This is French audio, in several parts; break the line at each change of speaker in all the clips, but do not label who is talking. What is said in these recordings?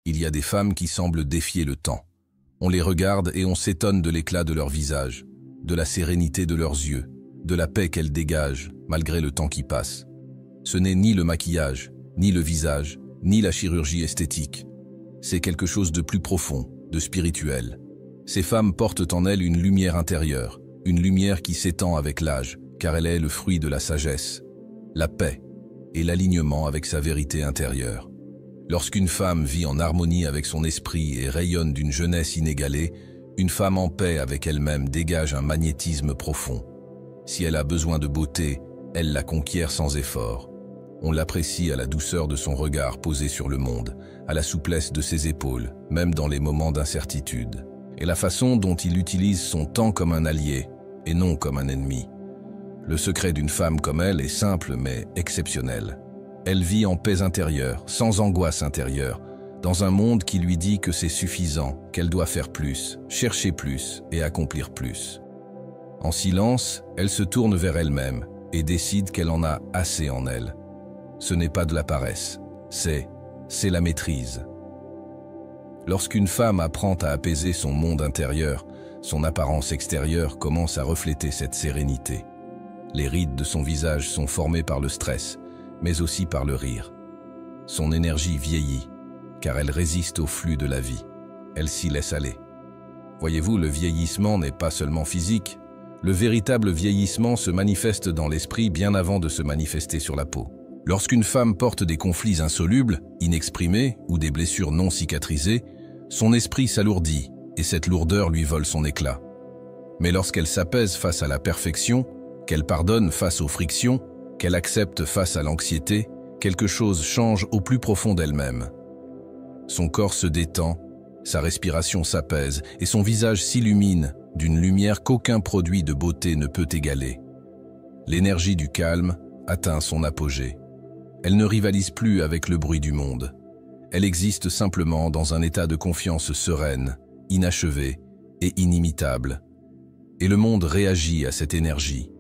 Il y a des femmes qui semblent défier le temps. On les regarde et on s'étonne de l'éclat de leur visage, de la sérénité de leurs yeux, de la paix qu'elles dégagent, malgré le temps qui passe. Ce n'est ni le maquillage, ni le visage, ni la chirurgie esthétique. C'est quelque chose de plus profond, de spirituel. Ces femmes portent en elles une lumière intérieure, une lumière qui s'étend avec l'âge, car elle est le fruit de la sagesse, la paix et l'alignement avec sa vérité intérieure. Lorsqu'une femme vit en harmonie avec son esprit et rayonne d'une jeunesse inégalée, une femme en paix avec elle-même dégage un magnétisme profond. Si elle a besoin de beauté, elle la conquiert sans effort. On l'apprécie à la douceur de son regard posé sur le monde, à la souplesse de ses épaules, même dans les moments d'incertitude, et la façon dont il utilise son temps comme un allié et non comme un ennemi. Le secret d'une femme comme elle est simple mais exceptionnel. Elle vit en paix intérieure, sans angoisse intérieure, dans un monde qui lui dit que c'est suffisant, qu'elle doit faire plus, chercher plus et accomplir plus. En silence, elle se tourne vers elle-même et décide qu'elle en a assez en elle. Ce n'est pas de la paresse, c'est la maîtrise. Lorsqu'une femme apprend à apaiser son monde intérieur, son apparence extérieure commence à refléter cette sérénité. Les rides de son visage sont formées par le stress, mais aussi par le rire. Son énergie vieillit, car elle résiste au flux de la vie. Elle s'y laisse aller. Voyez-vous, le vieillissement n'est pas seulement physique. Le véritable vieillissement se manifeste dans l'esprit bien avant de se manifester sur la peau. Lorsqu'une femme porte des conflits insolubles, inexprimés ou des blessures non cicatrisées, son esprit s'alourdit et cette lourdeur lui vole son éclat. Mais lorsqu'elle s'apaise face à la perfection, qu'elle pardonne face aux frictions, qu'elle accepte face à l'anxiété, quelque chose change au plus profond d'elle-même. Son corps se détend, sa respiration s'apaise et son visage s'illumine d'une lumière qu'aucun produit de beauté ne peut égaler. L'énergie du calme atteint son apogée. Elle ne rivalise plus avec le bruit du monde. Elle existe simplement dans un état de confiance sereine, inachevé et inimitable. Et le monde réagit à cette énergie.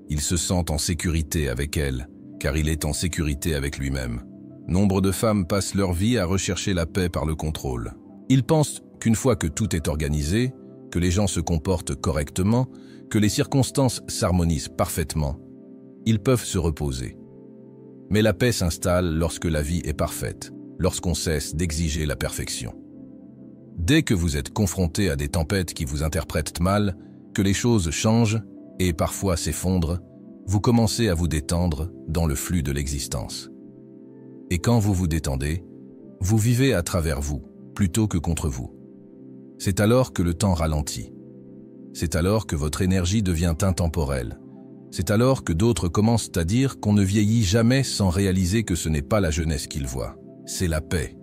Il se sent en sécurité avec elle, car il est en sécurité avec lui-même. Nombre de femmes passent leur vie à rechercher la paix par le contrôle. Ils pensent qu'une fois que tout est organisé, que les gens se comportent correctement, que les circonstances s'harmonisent parfaitement, ils peuvent se reposer. Mais la paix s'installe lorsque la vie est parfaite, lorsqu'on cesse d'exiger la perfection. Dès que vous êtes confronté à des tempêtes qui vous interprètent mal, que les choses changent et parfois s'effondrent, vous commencez à vous détendre dans le flux de l'existence. Et quand vous vous détendez, vous vivez à travers vous, plutôt que contre vous. C'est alors que le temps ralentit. C'est alors que votre énergie devient intemporelle. C'est alors que d'autres commencent à dire qu'on ne vieillit jamais sans réaliser que ce n'est pas la jeunesse qu'ils voient. C'est la paix.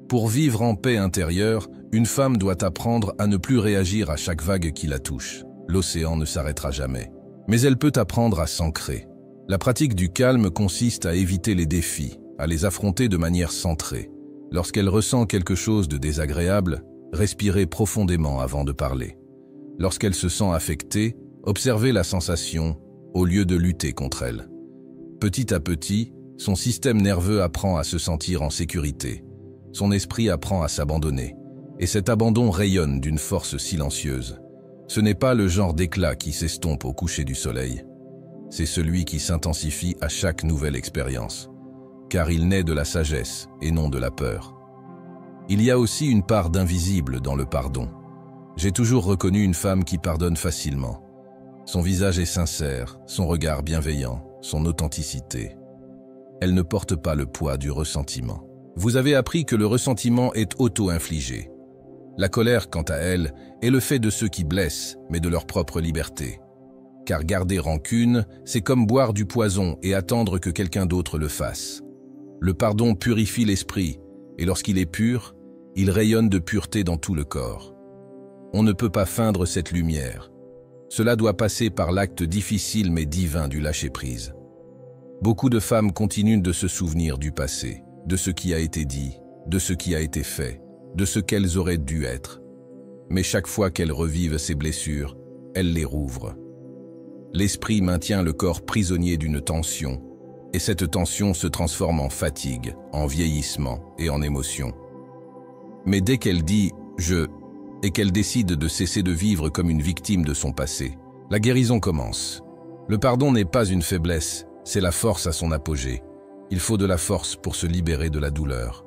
Pour vivre en paix intérieure, une femme doit apprendre à ne plus réagir à chaque vague qui la touche. L'océan ne s'arrêtera jamais. Mais elle peut apprendre à s'ancrer. La pratique du calme consiste à éviter les défis, à les affronter de manière centrée. Lorsqu'elle ressent quelque chose de désagréable, respirez profondément avant de parler. Lorsqu'elle se sent affectée, observez la sensation au lieu de lutter contre elle. Petit à petit, son système nerveux apprend à se sentir en sécurité. Son esprit apprend à s'abandonner. Et cet abandon rayonne d'une force silencieuse. Ce n'est pas le genre d'éclat qui s'estompe au coucher du soleil. C'est celui qui s'intensifie à chaque nouvelle expérience. Car il naît de la sagesse et non de la peur. Il y a aussi une part d'invisible dans le pardon. J'ai toujours reconnu une femme qui pardonne facilement. Son visage est sincère, son regard bienveillant, son authenticité. Elle ne porte pas le poids du ressentiment. Vous avez appris que le ressentiment est auto-infligé. La colère, quant à elle, est le fait de ceux qui blessent, mais de leur propre liberté. Car garder rancune, c'est comme boire du poison et attendre que quelqu'un d'autre le fasse. Le pardon purifie l'esprit, et lorsqu'il est pur, il rayonne de pureté dans tout le corps. On ne peut pas feindre cette lumière. Cela doit passer par l'acte difficile mais divin du lâcher-prise. Beaucoup de femmes continuent de se souvenir du passé, de ce qui a été dit, de ce qui a été fait, de ce qu'elles auraient dû être. Mais chaque fois qu'elles revivent ces blessures, elles les rouvrent. L'esprit maintient le corps prisonnier d'une tension, et cette tension se transforme en fatigue, en vieillissement et en émotion. Mais dès qu'elle dit « je » et qu'elle décide de cesser de vivre comme une victime de son passé, la guérison commence. Le pardon n'est pas une faiblesse, c'est la force à son apogée. Il faut de la force pour se libérer de la douleur.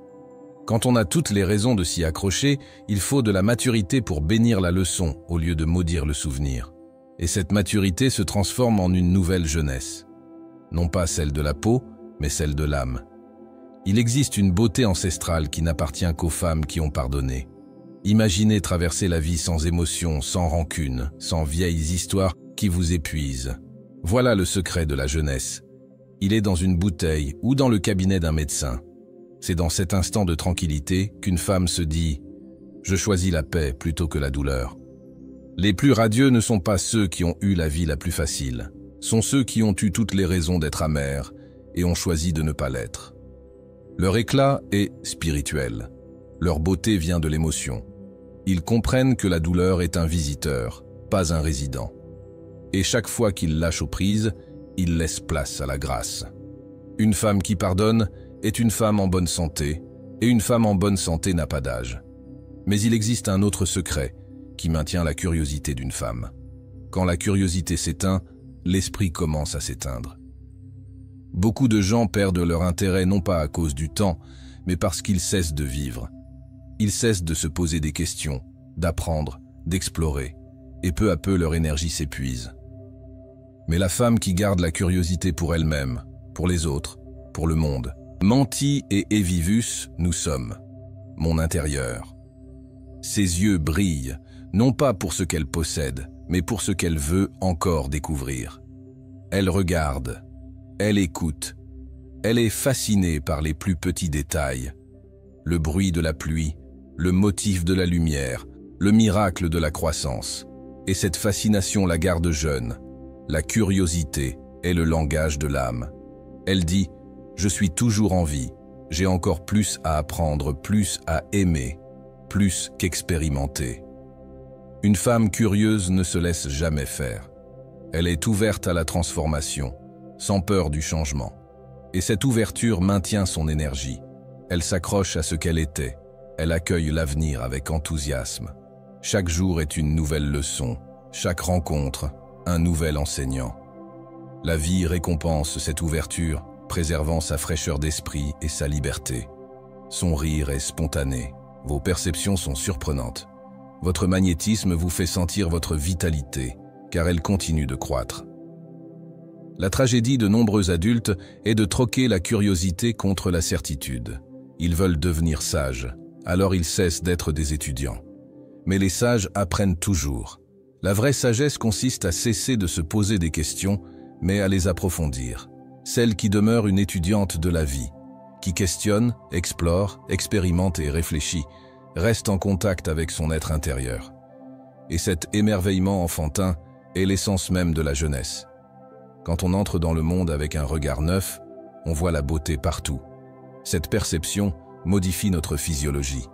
Quand on a toutes les raisons de s'y accrocher, il faut de la maturité pour bénir la leçon au lieu de maudire le souvenir. Et cette maturité se transforme en une nouvelle jeunesse. Non pas celle de la peau, mais celle de l'âme. Il existe une beauté ancestrale qui n'appartient qu'aux femmes qui ont pardonné. Imaginez traverser la vie sans émotion, sans rancune, sans vieilles histoires qui vous épuisent. Voilà le secret de la jeunesse. Il est dans une bouteille ou dans le cabinet d'un médecin. C'est dans cet instant de tranquillité qu'une femme se dit « Je choisis la paix plutôt que la douleur ». Les plus radieux ne sont pas ceux qui ont eu la vie la plus facile, sont ceux qui ont eu toutes les raisons d'être amers et ont choisi de ne pas l'être. Leur éclat est spirituel, leur beauté vient de l'émotion. Ils comprennent que la douleur est un visiteur, pas un résident. Et chaque fois qu'ils lâchent aux prises, ils laissent place à la grâce. Une femme qui pardonne est une femme en bonne santé, et une femme en bonne santé n'a pas d'âge. Mais il existe un autre secret qui maintient la curiosité d'une femme. Quand la curiosité s'éteint, l'esprit commence à s'éteindre. Beaucoup de gens perdent leur intérêt non pas à cause du temps, mais parce qu'ils cessent de vivre. Ils cessent de se poser des questions, d'apprendre, d'explorer, et peu à peu leur énergie s'épuise. Mais la femme qui garde la curiosité pour elle-même, pour les autres, pour le monde, Menti et Evivus, nous sommes, mon intérieur. Ses yeux brillent, non pas pour ce qu'elle possède, mais pour ce qu'elle veut encore découvrir. Elle regarde, elle écoute, elle est fascinée par les plus petits détails. Le bruit de la pluie, le motif de la lumière, le miracle de la croissance. Et cette fascination la garde jeune. La curiosité est le langage de l'âme. Elle dit « Je suis toujours en vie, j'ai encore plus à apprendre, plus à aimer, plus qu'expérimenter. » Une femme curieuse ne se laisse jamais faire. Elle est ouverte à la transformation, sans peur du changement. Et cette ouverture maintient son énergie. Elle s'accroche à ce qu'elle était. Elle accueille l'avenir avec enthousiasme. Chaque jour est une nouvelle leçon, chaque rencontre, un nouvel enseignant. La vie récompense cette ouverture, préservant sa fraîcheur d'esprit et sa liberté. Son rire est spontané, vos perceptions sont surprenantes. Votre magnétisme vous fait sentir votre vitalité, car elle continue de croître. La tragédie de nombreux adultes est de troquer la curiosité contre la certitude. Ils veulent devenir sages, alors ils cessent d'être des étudiants. Mais les sages apprennent toujours. La vraie sagesse consiste à cesser de se poser des questions, mais à les approfondir. Celle qui demeure une étudiante de la vie, qui questionne, explore, expérimente et réfléchit, reste en contact avec son être intérieur. Et cet émerveillement enfantin est l'essence même de la jeunesse. Quand on entre dans le monde avec un regard neuf, on voit la beauté partout. Cette perception modifie notre physiologie.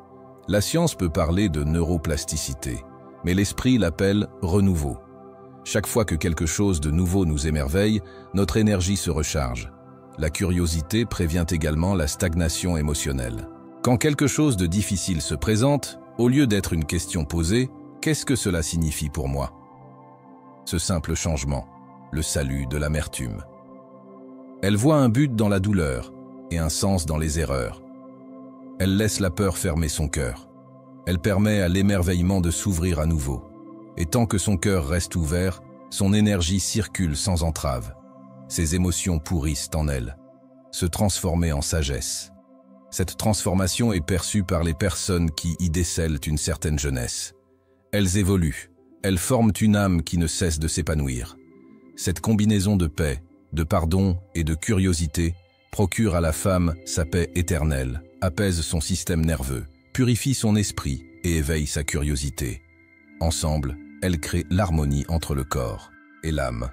La science peut parler de neuroplasticité, mais l'esprit l'appelle renouveau. Chaque fois que quelque chose de nouveau nous émerveille, notre énergie se recharge. La curiosité prévient également la stagnation émotionnelle. Quand quelque chose de difficile se présente, au lieu d'être une question posée, qu'est-ce que cela signifie pour moi? Ce simple changement, le salut de l'amertume. Elle voit un but dans la douleur et un sens dans les erreurs. Elle laisse la peur fermer son cœur. Elle permet à l'émerveillement de s'ouvrir à nouveau. Et tant que son cœur reste ouvert, son énergie circule sans entrave. Ses émotions pourrissent en elle, se transformer en sagesse. Cette transformation est perçue par les personnes qui y décèlent une certaine jeunesse. Elles évoluent, elles forment une âme qui ne cesse de s'épanouir. Cette combinaison de paix, de pardon et de curiosité procure à la femme sa paix éternelle, apaise son système nerveux, purifie son esprit et éveille sa curiosité. Ensemble, elles créent l'harmonie entre le corps et l'âme.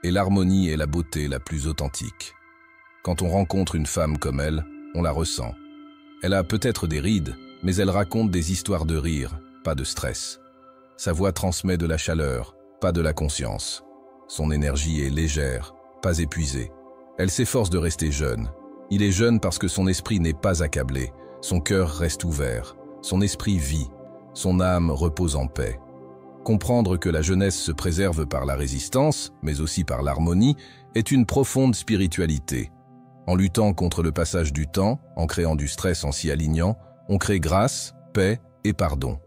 Et l'harmonie est la beauté la plus authentique. Quand on rencontre une femme comme elle, on la ressent. Elle a peut-être des rides, mais elle raconte des histoires de rire, pas de stress. Sa voix transmet de la chaleur, pas de la conscience. Son énergie est légère, pas épuisée. Elle s'efforce de rester jeune. Il est jeune parce que son esprit n'est pas accablé, son cœur reste ouvert. son esprit vit, son âme repose en paix. Comprendre que la jeunesse se préserve par la résistance, mais aussi par l'harmonie, est une profonde spiritualité. En luttant contre le passage du temps, en créant du stress en s'y alignant, on crée grâce, paix et pardon.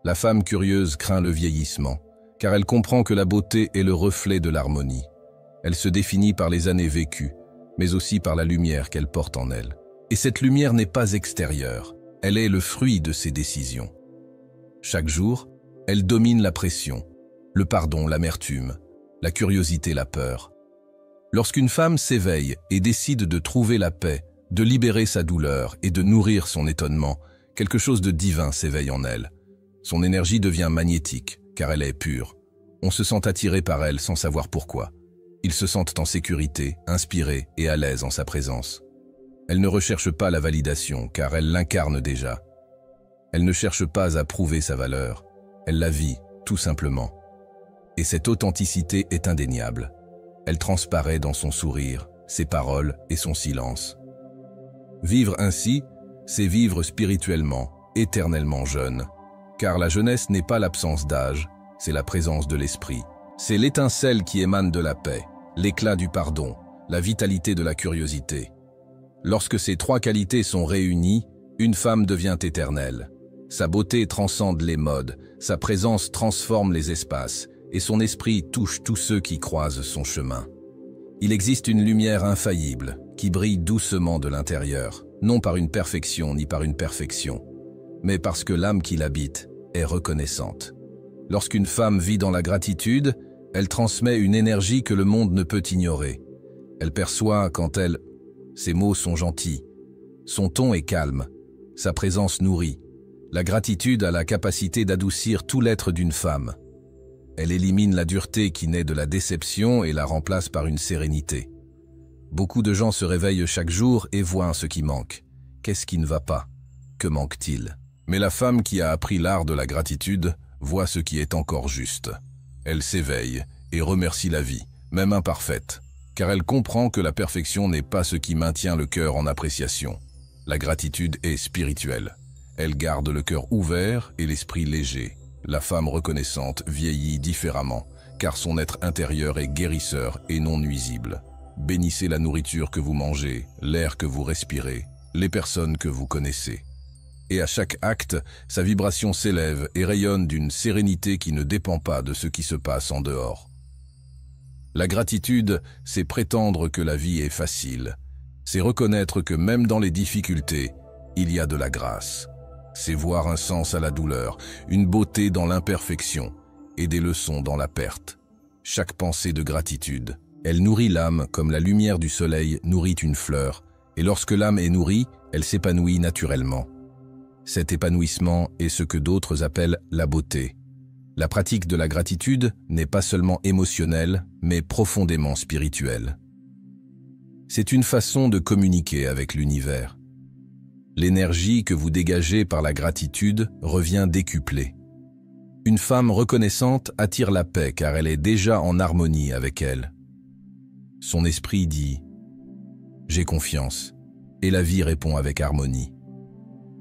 La femme curieuse craint le vieillissement, car elle comprend que la beauté est le reflet de l'harmonie. Elle se définit par les années vécues, mais aussi par la lumière qu'elle porte en elle. Et cette lumière n'est pas extérieure, elle est le fruit de ses décisions. Chaque jour, elle domine la pression, le pardon, l'amertume, la curiosité, la peur. Lorsqu'une femme s'éveille et décide de trouver la paix, de libérer sa douleur et de nourrir son étonnement, quelque chose de divin s'éveille en elle. Son énergie devient magnétique, car elle est pure. On se sent attiré par elle sans savoir pourquoi. Ils se sentent en sécurité, inspirés et à l'aise en sa présence. Elle ne recherche pas la validation, car elle l'incarne déjà. Elle ne cherche pas à prouver sa valeur. Elle la vit, tout simplement. Et cette authenticité est indéniable. Elle transparaît dans son sourire, ses paroles et son silence. Vivre ainsi, c'est vivre spirituellement, éternellement jeune. Car la jeunesse n'est pas l'absence d'âge, c'est la présence de l'esprit. C'est l'étincelle qui émane de la paix, l'éclat du pardon, la vitalité de la curiosité. Lorsque ces trois qualités sont réunies, une femme devient éternelle. Sa beauté transcende les modes, sa présence transforme les espaces, et son esprit touche tous ceux qui croisent son chemin. Il existe une lumière infaillible, qui brille doucement de l'intérieur, non par une perfection ni par une perfection, mais parce que l'âme qui l'habite est reconnaissante. Lorsqu'une femme vit dans la gratitude, elle transmet une énergie que le monde ne peut ignorer. Elle perçoit quand elle... Ses mots sont gentils, son ton est calme, sa présence nourrit. La gratitude a la capacité d'adoucir tout l'être d'une femme. Elle élimine la dureté qui naît de la déception et la remplace par une sérénité. Beaucoup de gens se réveillent chaque jour et voient ce qui manque. Qu'est-ce qui ne va pas? Que manque-t-il? Mais la femme qui a appris l'art de la gratitude voit ce qui est encore juste. Elle s'éveille et remercie la vie, même imparfaite, car elle comprend que la perfection n'est pas ce qui maintient le cœur en appréciation. La gratitude est spirituelle. Elle garde le cœur ouvert et l'esprit léger. La femme reconnaissante vieillit différemment, car son être intérieur est guérisseur et non nuisible. Bénissez la nourriture que vous mangez, l'air que vous respirez, les personnes que vous connaissez. Et à chaque acte, sa vibration s'élève et rayonne d'une sérénité qui ne dépend pas de ce qui se passe en dehors. La gratitude, c'est prétendre que la vie est facile. C'est reconnaître que même dans les difficultés, il y a de la grâce. C'est voir un sens à la douleur, une beauté dans l'imperfection et des leçons dans la perte. Chaque pensée de gratitude, elle nourrit l'âme comme la lumière du soleil nourrit une fleur, et lorsque l'âme est nourrie, elle s'épanouit naturellement. Cet épanouissement est ce que d'autres appellent la beauté. La pratique de la gratitude n'est pas seulement émotionnelle, mais profondément spirituelle. C'est une façon de communiquer avec l'univers. L'énergie que vous dégagez par la gratitude revient décuplée. Une femme reconnaissante attire la paix car elle est déjà en harmonie avec elle. Son esprit dit « J'ai confiance » et la vie répond avec harmonie.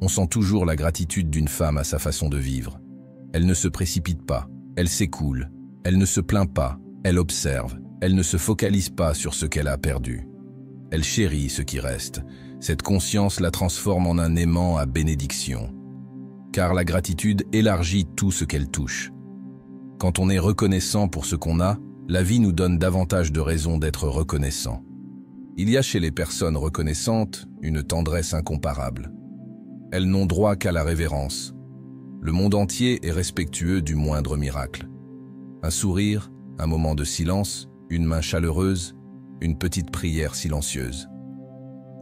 On sent toujours la gratitude d'une femme à sa façon de vivre. Elle ne se précipite pas, elle s'écoule, elle ne se plaint pas, elle observe, elle ne se focalise pas sur ce qu'elle a perdu. Elle chérit ce qui reste. Cette conscience la transforme en un aimant à bénédiction. Car la gratitude élargit tout ce qu'elle touche. Quand on est reconnaissant pour ce qu'on a, la vie nous donne davantage de raisons d'être reconnaissant. Il y a chez les personnes reconnaissantes une tendresse incomparable. Elles n'ont droit qu'à la révérence. Le monde entier est respectueux du moindre miracle. Un sourire, un moment de silence, une main chaleureuse, une petite prière silencieuse.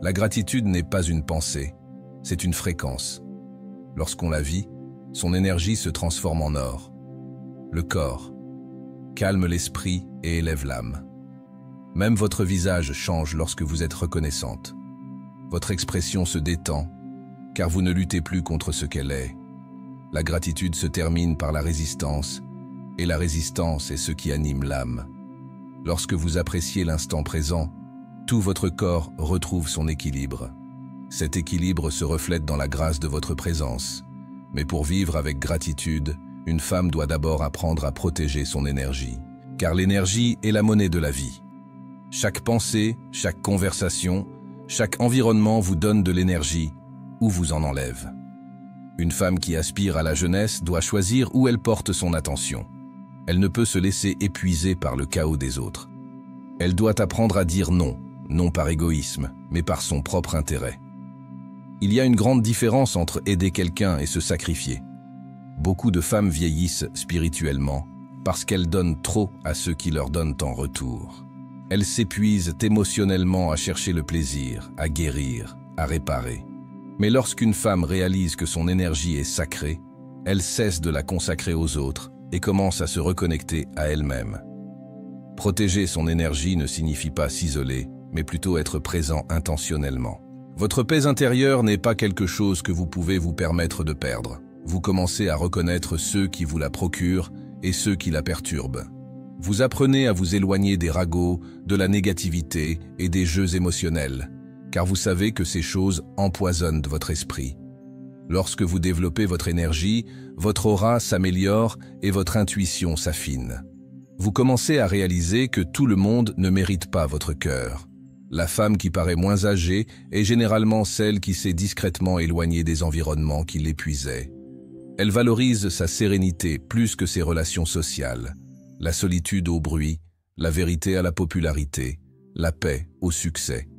La gratitude n'est pas une pensée, c'est une fréquence. Lorsqu'on la vit, son énergie se transforme en or. Le corps calme l'esprit et élève l'âme. Même votre visage change lorsque vous êtes reconnaissante. Votre expression se détend, car vous ne luttez plus contre ce qu'elle est. La gratitude se termine par la résistance, et la résistance est ce qui anime l'âme. Lorsque vous appréciez l'instant présent, tout votre corps retrouve son équilibre. Cet équilibre se reflète dans la grâce de votre présence, Mais pour vivre avec gratitude, une femme doit d'abord apprendre à protéger son énergie. Car l'énergie est la monnaie de la vie. Chaque pensée, chaque conversation, chaque environnement vous donne de l'énergie ou vous en enlève. Une femme qui aspire à la jeunesse doit choisir où elle porte son attention. Elle ne peut se laisser épuiser par le chaos des autres. Elle doit apprendre à dire non, non par égoïsme, mais par son propre intérêt. Il y a une grande différence entre aider quelqu'un et se sacrifier. Beaucoup de femmes vieillissent spirituellement parce qu'elles donnent trop à ceux qui leur donnent en retour. Elles s'épuisent émotionnellement à chercher le plaisir, à guérir, à réparer. Mais lorsqu'une femme réalise que son énergie est sacrée, elle cesse de la consacrer aux autres et commence à se reconnecter à elle-même. Protéger son énergie ne signifie pas s'isoler, mais plutôt être présent intentionnellement. Votre paix intérieure n'est pas quelque chose que vous pouvez vous permettre de perdre. Vous commencez à reconnaître ceux qui vous la procurent et ceux qui la perturbent. Vous apprenez à vous éloigner des ragots, de la négativité et des jeux émotionnels, car vous savez que ces choses empoisonnent votre esprit. Lorsque vous développez votre énergie, votre aura s'améliore et votre intuition s'affine. Vous commencez à réaliser que tout le monde ne mérite pas votre cœur. La femme qui paraît moins âgée est généralement celle qui s'est discrètement éloignée des environnements qui l'épuisaient. Elle valorise sa sérénité plus que ses relations sociales. La solitude au bruit, la vérité à la popularité, la paix au succès.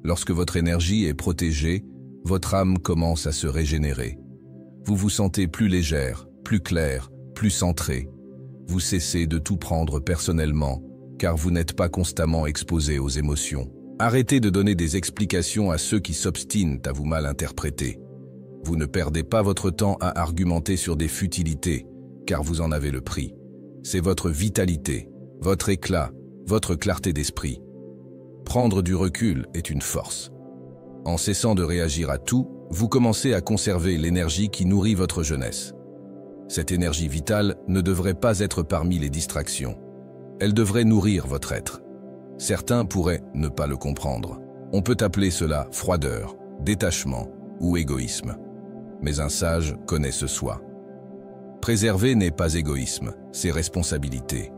Lorsque votre énergie est protégée, votre âme commence à se régénérer. Vous vous sentez plus légère, plus claire, plus centrée. Vous cessez de tout prendre personnellement, car vous n'êtes pas constamment exposé aux émotions. Arrêtez de donner des explications à ceux qui s'obstinent à vous mal interpréter. Vous ne perdez pas votre temps à argumenter sur des futilités, car vous en avez le prix. C'est votre vitalité, votre éclat, votre clarté d'esprit. Prendre du recul est une force. En cessant de réagir à tout, vous commencez à conserver l'énergie qui nourrit votre jeunesse. Cette énergie vitale ne devrait pas être parmi les distractions. Elle devrait nourrir votre être. Certains pourraient ne pas le comprendre. On peut appeler cela froideur, détachement ou égoïsme. Mais un sage connaît ce soi. Préserver n'est pas égoïsme, c'est responsabilité.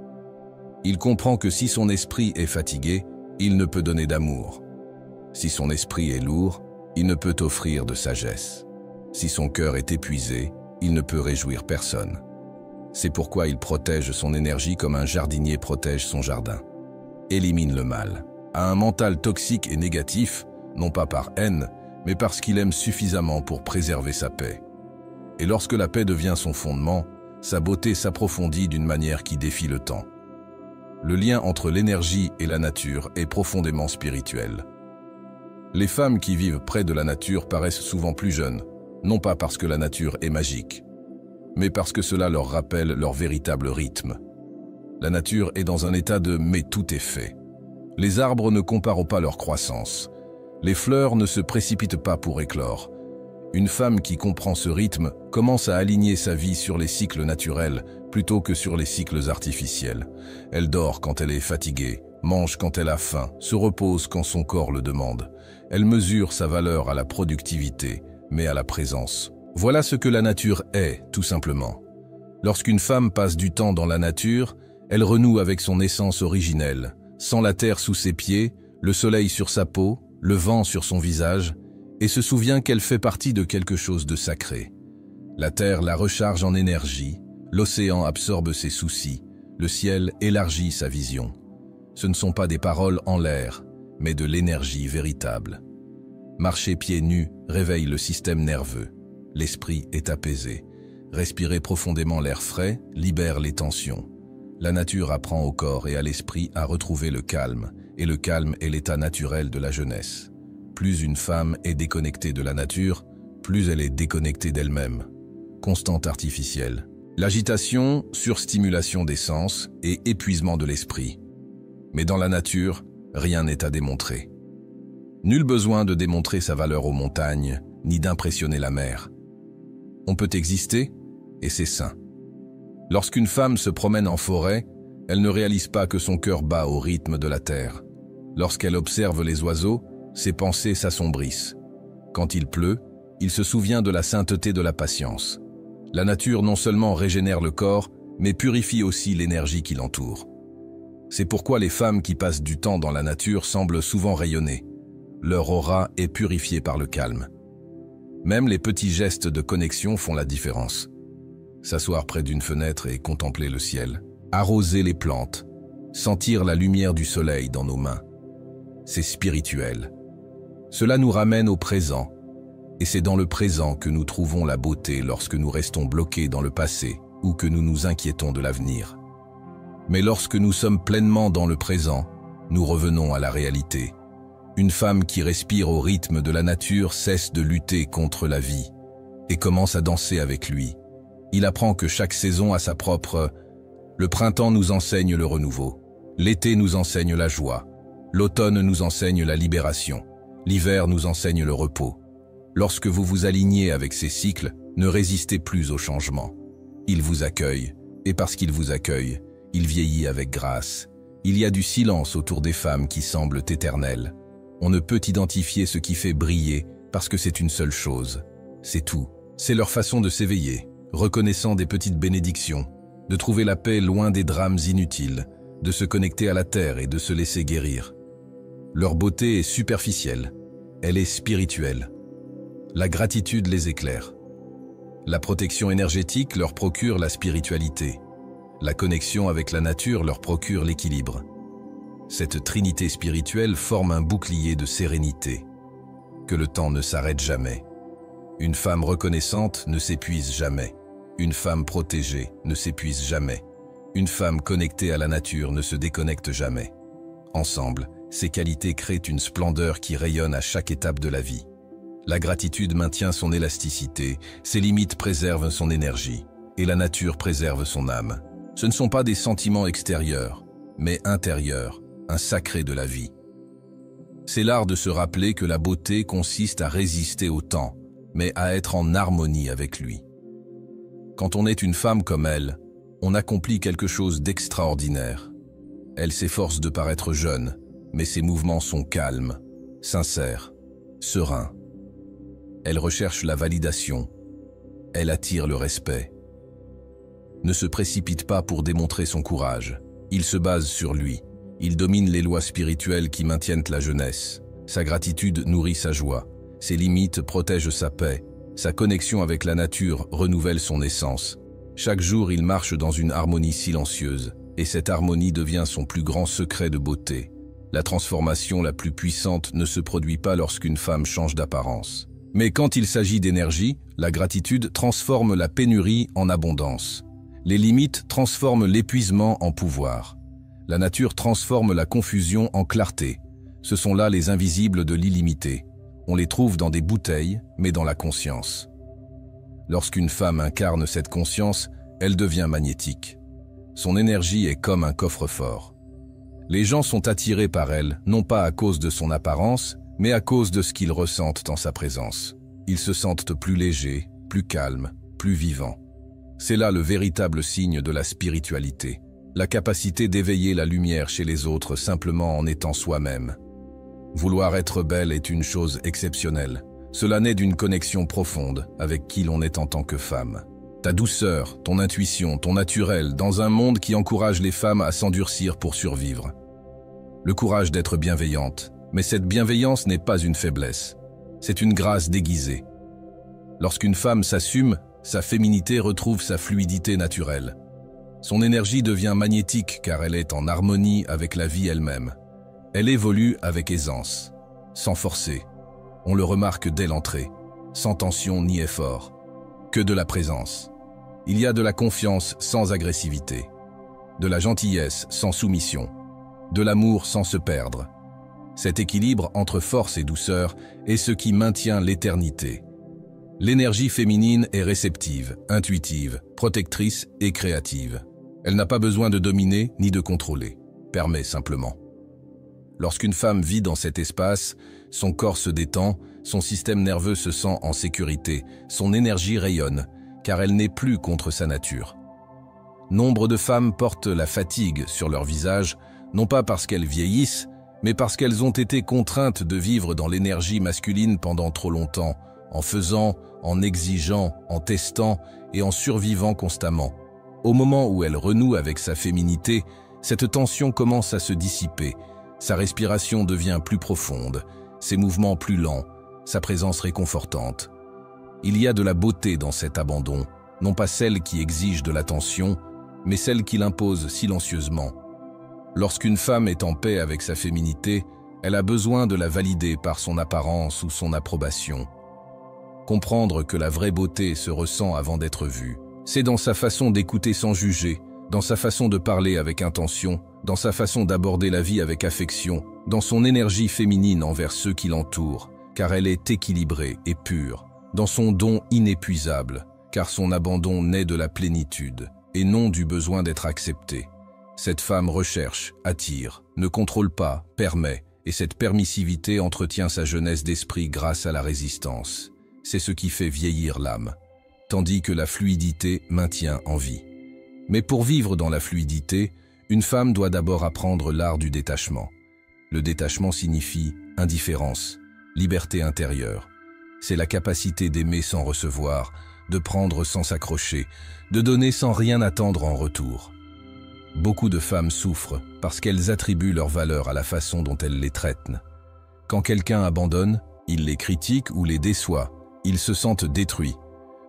Il comprend que si son esprit est fatigué, il ne peut donner d'amour. Si son esprit est lourd, il ne peut offrir de sagesse. Si son cœur est épuisé, il ne peut réjouir personne. C'est pourquoi il protège son énergie comme un jardinier protège son jardin. Élimine le mal. A un mental toxique et négatif, non pas par haine, mais parce qu'il aime suffisamment pour préserver sa paix. Et lorsque la paix devient son fondement, sa beauté s'approfondit d'une manière qui défie le temps. Le lien entre l'énergie et la nature est profondément spirituel. Les femmes qui vivent près de la nature paraissent souvent plus jeunes, non pas parce que la nature est magique, mais parce que cela leur rappelle leur véritable rythme. La nature est dans un état de « mais tout est fait ». Les arbres ne comparent pas leur croissance. Les fleurs ne se précipitent pas pour éclore. Une femme qui comprend ce rythme commence à aligner sa vie sur les cycles naturels plutôt que sur les cycles artificiels. Elle dort quand elle est fatiguée, mange quand elle a faim, se repose quand son corps le demande. Elle mesure sa valeur à la productivité, mais à la présence. Voilà ce que la nature est, tout simplement. Lorsqu'une femme passe du temps dans la nature, elle renoue avec son essence originelle, sans la terre sous ses pieds, le soleil sur sa peau, le vent sur son visage, et se souvient qu'elle fait partie de quelque chose de sacré. La terre la recharge en énergie, l'océan absorbe ses soucis, le ciel élargit sa vision. Ce ne sont pas des paroles en l'air, mais de l'énergie véritable. Marcher pieds nus réveille le système nerveux. L'esprit est apaisé. Respirer profondément l'air frais libère les tensions. La nature apprend au corps et à l'esprit à retrouver le calme, et le calme est l'état naturel de la jeunesse. Plus une femme est déconnectée de la nature, plus elle est déconnectée d'elle-même. Constante artificielle. L'agitation, surstimulation des sens et épuisement de l'esprit. Mais dans la nature, rien n'est à démontrer. Nul besoin de démontrer sa valeur aux montagnes, ni d'impressionner la mer. On peut exister, et c'est sain. Lorsqu'une femme se promène en forêt, elle ne réalise pas que son cœur bat au rythme de la terre. Lorsqu'elle observe les oiseaux, ses pensées s'assombrissent. Quand il pleut, il se souvient de la sainteté de la patience. La nature non seulement régénère le corps, mais purifie aussi l'énergie qui l'entoure. C'est pourquoi les femmes qui passent du temps dans la nature semblent souvent rayonner. Leur aura est purifiée par le calme. Même les petits gestes de connexion font la différence. S'asseoir près d'une fenêtre et contempler le ciel, arroser les plantes, sentir la lumière du soleil dans nos mains. C'est spirituel. Cela nous ramène au présent, et c'est dans le présent que nous trouvons la beauté lorsque nous restons bloqués dans le passé ou que nous nous inquiétons de l'avenir. Mais lorsque nous sommes pleinement dans le présent, nous revenons à la réalité. Une femme qui respire au rythme de la nature cesse de lutter contre la vie et commence à danser avec lui. Il apprend que chaque saison a sa propre... Le printemps nous enseigne le renouveau. L'été nous enseigne la joie. L'automne nous enseigne la libération. L'hiver nous enseigne le repos. Lorsque vous vous alignez avec ces cycles, ne résistez plus au changement. Il vous accueille, et parce qu'il vous accueille, il vieillit avec grâce. Il y a du silence autour des femmes qui semblent éternelles. On ne peut identifier ce qui fait briller parce que c'est une seule chose. C'est tout. C'est leur façon de s'éveiller, reconnaissant des petites bénédictions, de trouver la paix loin des drames inutiles, de se connecter à la terre et de se laisser guérir. Leur beauté est superficielle, elle est spirituelle. La gratitude les éclaire. La protection énergétique leur procure la spiritualité. La connexion avec la nature leur procure l'équilibre. Cette trinité spirituelle forme un bouclier de sérénité. Que le temps ne s'arrête jamais. Une femme reconnaissante ne s'épuise jamais. Une femme protégée ne s'épuise jamais. Une femme connectée à la nature ne se déconnecte jamais. Ensemble, ces qualités créent une splendeur qui rayonne à chaque étape de la vie. La gratitude maintient son élasticité, ses limites préservent son énergie, et la nature préserve son âme. Ce ne sont pas des sentiments extérieurs, mais intérieurs, un sacré de la vie. C'est l'art de se rappeler que la beauté consiste à résister au temps, mais à être en harmonie avec lui. Quand on est une femme comme elle, on accomplit quelque chose d'extraordinaire. Elle s'efforce de paraître jeune, mais ses mouvements sont calmes, sincères, sereins. Elle recherche la validation. Elle attire le respect. Ne se précipite pas pour démontrer son courage. Il se base sur lui. Il domine les lois spirituelles qui maintiennent la jeunesse. Sa gratitude nourrit sa joie. Ses limites protègent sa paix. Sa connexion avec la nature renouvelle son essence. Chaque jour, il marche dans une harmonie silencieuse. Et cette harmonie devient son plus grand secret de beauté. La transformation la plus puissante ne se produit pas lorsqu'une femme change d'apparence. Mais quand il s'agit d'énergie, la gratitude transforme la pénurie en abondance. Les limites transforment l'épuisement en pouvoir. La nature transforme la confusion en clarté. Ce sont là les invisibles de l'illimité. On les trouve dans des bouteilles, mais dans la conscience. Lorsqu'une femme incarne cette conscience, elle devient magnétique. Son énergie est comme un coffre-fort. Les gens sont attirés par elle, non pas à cause de son apparence, mais à cause de ce qu'ils ressentent en sa présence. Ils se sentent plus légers, plus calmes, plus vivants. C'est là le véritable signe de la spiritualité, la capacité d'éveiller la lumière chez les autres simplement en étant soi-même. Vouloir être belle est une chose exceptionnelle. Cela naît d'une connexion profonde avec qui l'on est en tant que femme. Ta douceur, ton intuition, ton naturel, dans un monde qui encourage les femmes à s'endurcir pour survivre. Le courage d'être bienveillante, mais cette bienveillance n'est pas une faiblesse. C'est une grâce déguisée. Lorsqu'une femme s'assume, sa féminité retrouve sa fluidité naturelle. Son énergie devient magnétique car elle est en harmonie avec la vie elle-même. Elle évolue avec aisance, sans forcer. On le remarque dès l'entrée, sans tension ni effort. Que de la présence. Il y a de la confiance sans agressivité, de la gentillesse sans soumission, de l'amour sans se perdre. Cet équilibre entre force et douceur est ce qui maintient l'éternité. L'énergie féminine est réceptive, intuitive, protectrice et créative. Elle n'a pas besoin de dominer ni de contrôler, permet simplement. Lorsqu'une femme vit dans cet espace, son corps se détend, son système nerveux se sent en sécurité, son énergie rayonne, car elle n'est plus contre sa nature. Nombre de femmes portent la fatigue sur leur visage, non pas parce qu'elles vieillissent, mais parce qu'elles ont été contraintes de vivre dans l'énergie masculine pendant trop longtemps, en faisant, en exigeant, en testant et en survivant constamment. Au moment où elle renoue avec sa féminité, cette tension commence à se dissiper, sa respiration devient plus profonde, ses mouvements plus lents, sa présence réconfortante. Il y a de la beauté dans cet abandon, non pas celle qui exige de l'attention, mais celle qui l'impose silencieusement. Lorsqu'une femme est en paix avec sa féminité, elle a besoin de la valider par son apparence ou son approbation. Comprendre que la vraie beauté se ressent avant d'être vue. C'est dans sa façon d'écouter sans juger, dans sa façon de parler avec intention, dans sa façon d'aborder la vie avec affection, dans son énergie féminine envers ceux qui l'entourent, car elle est équilibrée et pure, dans son don inépuisable, car son abandon naît de la plénitude, et non du besoin d'être acceptée. Cette femme recherche, attire, ne contrôle pas, permet, et cette permissivité entretient sa jeunesse d'esprit grâce à la résistance. C'est ce qui fait vieillir l'âme, tandis que la fluidité maintient en vie. Mais pour vivre dans la fluidité, une femme doit d'abord apprendre l'art du détachement. Le détachement signifie indifférence, liberté intérieure. C'est la capacité d'aimer sans recevoir, de prendre sans s'accrocher, de donner sans rien attendre en retour. Beaucoup de femmes souffrent parce qu'elles attribuent leur valeur à la façon dont elles les traitent. Quand quelqu'un abandonne, il les critique ou les déçoit, ils se sentent détruits.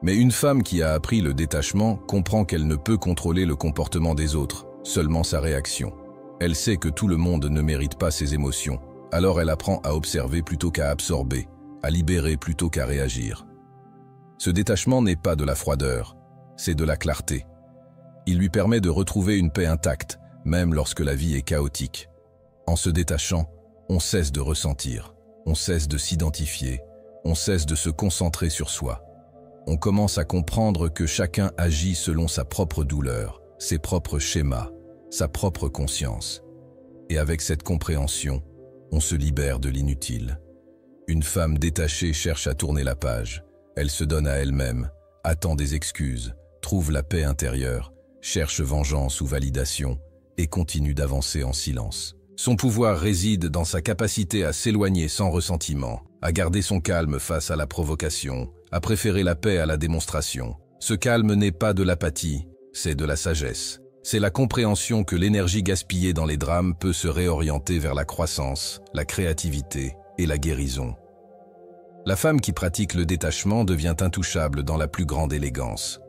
Mais une femme qui a appris le détachement comprend qu'elle ne peut contrôler le comportement des autres, seulement sa réaction. Elle sait que tout le monde ne mérite pas ses émotions, alors elle apprend à observer plutôt qu'à absorber, à libérer plutôt qu'à réagir. Ce détachement n'est pas de la froideur, c'est de la clarté. Il lui permet de retrouver une paix intacte, même lorsque la vie est chaotique. En se détachant, on cesse de ressentir, on cesse de s'identifier, on cesse de se concentrer sur soi. On commence à comprendre que chacun agit selon sa propre douleur, ses propres schémas, sa propre conscience. Et avec cette compréhension, on se libère de l'inutile. Une femme détachée cherche à tourner la page. Elle se donne à elle-même, attend des excuses, trouve la paix intérieure, cherche vengeance ou validation et continue d'avancer en silence. Son pouvoir réside dans sa capacité à s'éloigner sans ressentiment, à garder son calme face à la provocation, à préférer la paix à la démonstration. Ce calme n'est pas de l'apathie, c'est de la sagesse. C'est la compréhension que l'énergie gaspillée dans les drames peut se réorienter vers la croissance, la créativité et la guérison. La femme qui pratique le détachement devient intouchable dans la plus grande élégance.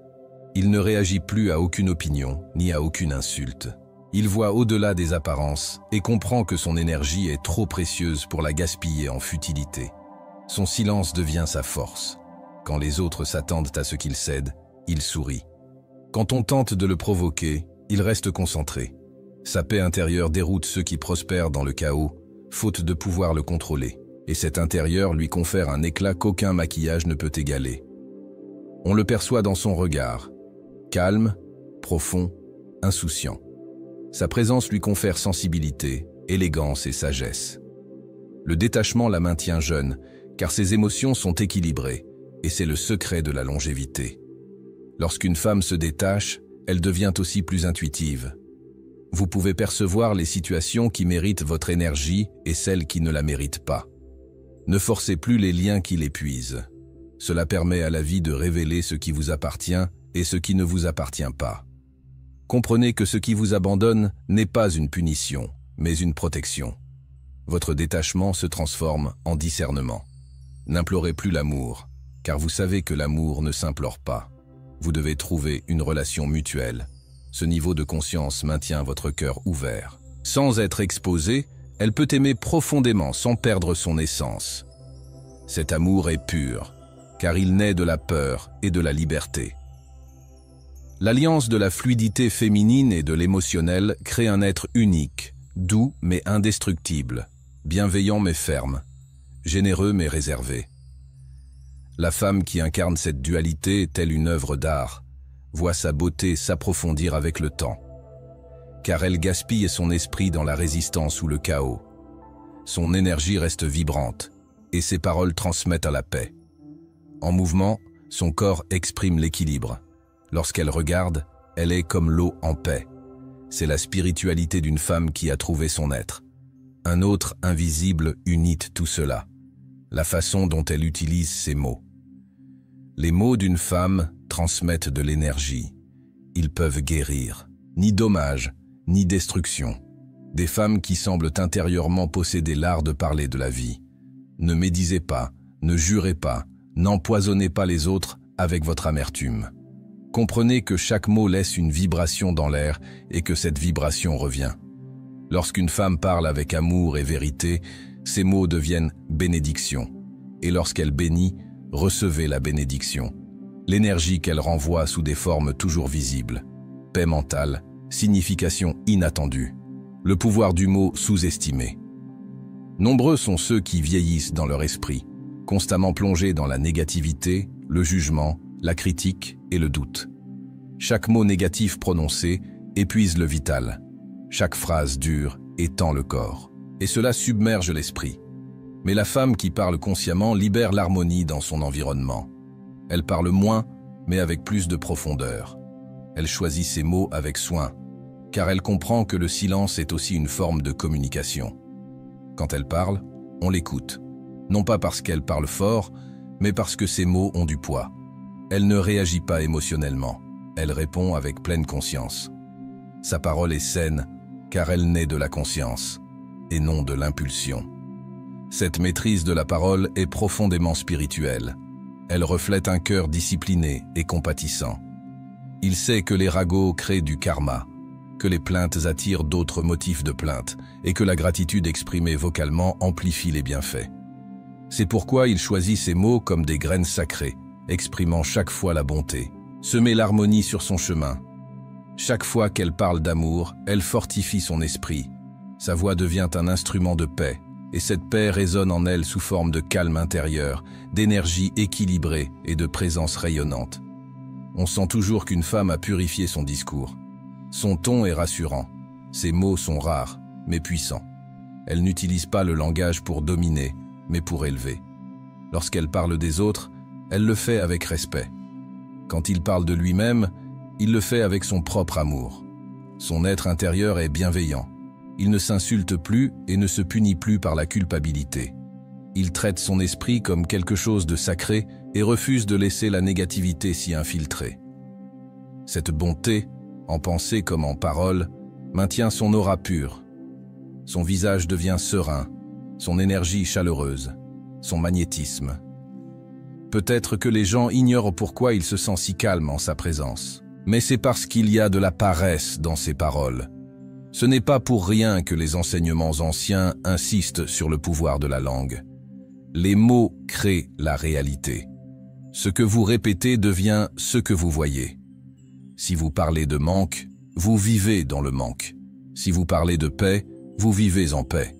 Il ne réagit plus à aucune opinion, ni à aucune insulte. Il voit au-delà des apparences et comprend que son énergie est trop précieuse pour la gaspiller en futilité. Son silence devient sa force. Quand les autres s'attendent à ce qu'il cède, il sourit. Quand on tente de le provoquer, il reste concentré. Sa paix intérieure déroute ceux qui prospèrent dans le chaos, faute de pouvoir le contrôler. Et cet intérieur lui confère un éclat qu'aucun maquillage ne peut égaler. On le perçoit dans son regard, calme, profond, insouciant. Sa présence lui confère sensibilité, élégance et sagesse. Le détachement la maintient jeune, car ses émotions sont équilibrées, et c'est le secret de la longévité. Lorsqu'une femme se détache, elle devient aussi plus intuitive. Vous pouvez percevoir les situations qui méritent votre énergie et celles qui ne la méritent pas. Ne forcez plus les liens qui l'épuisent. Cela permet à la vie de révéler ce qui vous appartient et ce qui ne vous appartient pas. Comprenez que ce qui vous abandonne n'est pas une punition, mais une protection. Votre détachement se transforme en discernement. N'implorez plus l'amour, car vous savez que l'amour ne s'implore pas. Vous devez trouver une relation mutuelle. Ce niveau de conscience maintient votre cœur ouvert. Sans être exposé, elle peut aimer profondément sans perdre son essence. Cet amour est pur, car il naît de la peur et de la liberté. L'alliance de la fluidité féminine et de l'émotionnel crée un être unique, doux mais indestructible, bienveillant mais ferme, généreux mais réservé. La femme qui incarne cette dualité, telle une œuvre d'art, voit sa beauté s'approfondir avec le temps. Car elle gaspille son esprit dans la résistance ou le chaos. Son énergie reste vibrante, et ses paroles transmettent à la paix. En mouvement, son corps exprime l'équilibre. Lorsqu'elle regarde, elle est comme l'eau en paix. C'est la spiritualité d'une femme qui a trouvé son être. Un autre invisible unit tout cela. La façon dont elle utilise ses mots. Les mots d'une femme transmettent de l'énergie. Ils peuvent guérir. Ni dommage, ni destruction. Des femmes qui semblent intérieurement posséder l'art de parler de la vie. Ne médisez pas, ne jurez pas, n'empoisonnez pas les autres avec votre amertume. Comprenez que chaque mot laisse une vibration dans l'air et que cette vibration revient. Lorsqu'une femme parle avec amour et vérité, ces mots deviennent bénédiction. Et lorsqu'elle bénit, recevez la bénédiction. L'énergie qu'elle renvoie sous des formes toujours visibles. Paix mentale, signification inattendue. Le pouvoir du mot sous-estimé. Nombreux sont ceux qui vieillissent dans leur esprit, constamment plongés dans la négativité, le jugement, la critique et le doute. Chaque mot négatif prononcé épuise le vital. Chaque phrase dure étend le corps. Et cela submerge l'esprit. Mais la femme qui parle consciemment libère l'harmonie dans son environnement. Elle parle moins, mais avec plus de profondeur. Elle choisit ses mots avec soin, car elle comprend que le silence est aussi une forme de communication. Quand elle parle, on l'écoute. Non pas parce qu'elle parle fort, mais parce que ses mots ont du poids. Elle ne réagit pas émotionnellement. Elle répond avec pleine conscience. Sa parole est saine, car elle naît de la conscience, et non de l'impulsion. Cette maîtrise de la parole est profondément spirituelle. Elle reflète un cœur discipliné et compatissant. Il sait que les ragots créent du karma, que les plaintes attirent d'autres motifs de plainte, et que la gratitude exprimée vocalement amplifie les bienfaits. C'est pourquoi il choisit ces mots comme des graines sacrées, exprimant chaque fois la bonté, semer l'harmonie sur son chemin. Chaque fois qu'elle parle d'amour, elle fortifie son esprit. Sa voix devient un instrument de paix, et cette paix résonne en elle sous forme de calme intérieur, d'énergie équilibrée et de présence rayonnante. On sent toujours qu'une femme a purifié son discours. Son ton est rassurant. Ses mots sont rares, mais puissants. Elle n'utilise pas le langage pour dominer, mais pour élever. Lorsqu'elle parle des autres, elle le fait avec respect. Quand il parle de lui-même, il le fait avec son propre amour. Son être intérieur est bienveillant. Il ne s'insulte plus et ne se punit plus par la culpabilité. Il traite son esprit comme quelque chose de sacré et refuse de laisser la négativité s'y infiltrer. Cette bonté, en pensée comme en parole, maintient son aura pure. Son visage devient serein, son énergie chaleureuse, son magnétisme. Peut-être que les gens ignorent pourquoi il se sent si calme en sa présence. Mais c'est parce qu'il y a de la paresse dans ses paroles. Ce n'est pas pour rien que les enseignements anciens insistent sur le pouvoir de la langue. Les mots créent la réalité. Ce que vous répétez devient ce que vous voyez. Si vous parlez de manque, vous vivez dans le manque. Si vous parlez de paix, vous vivez en paix.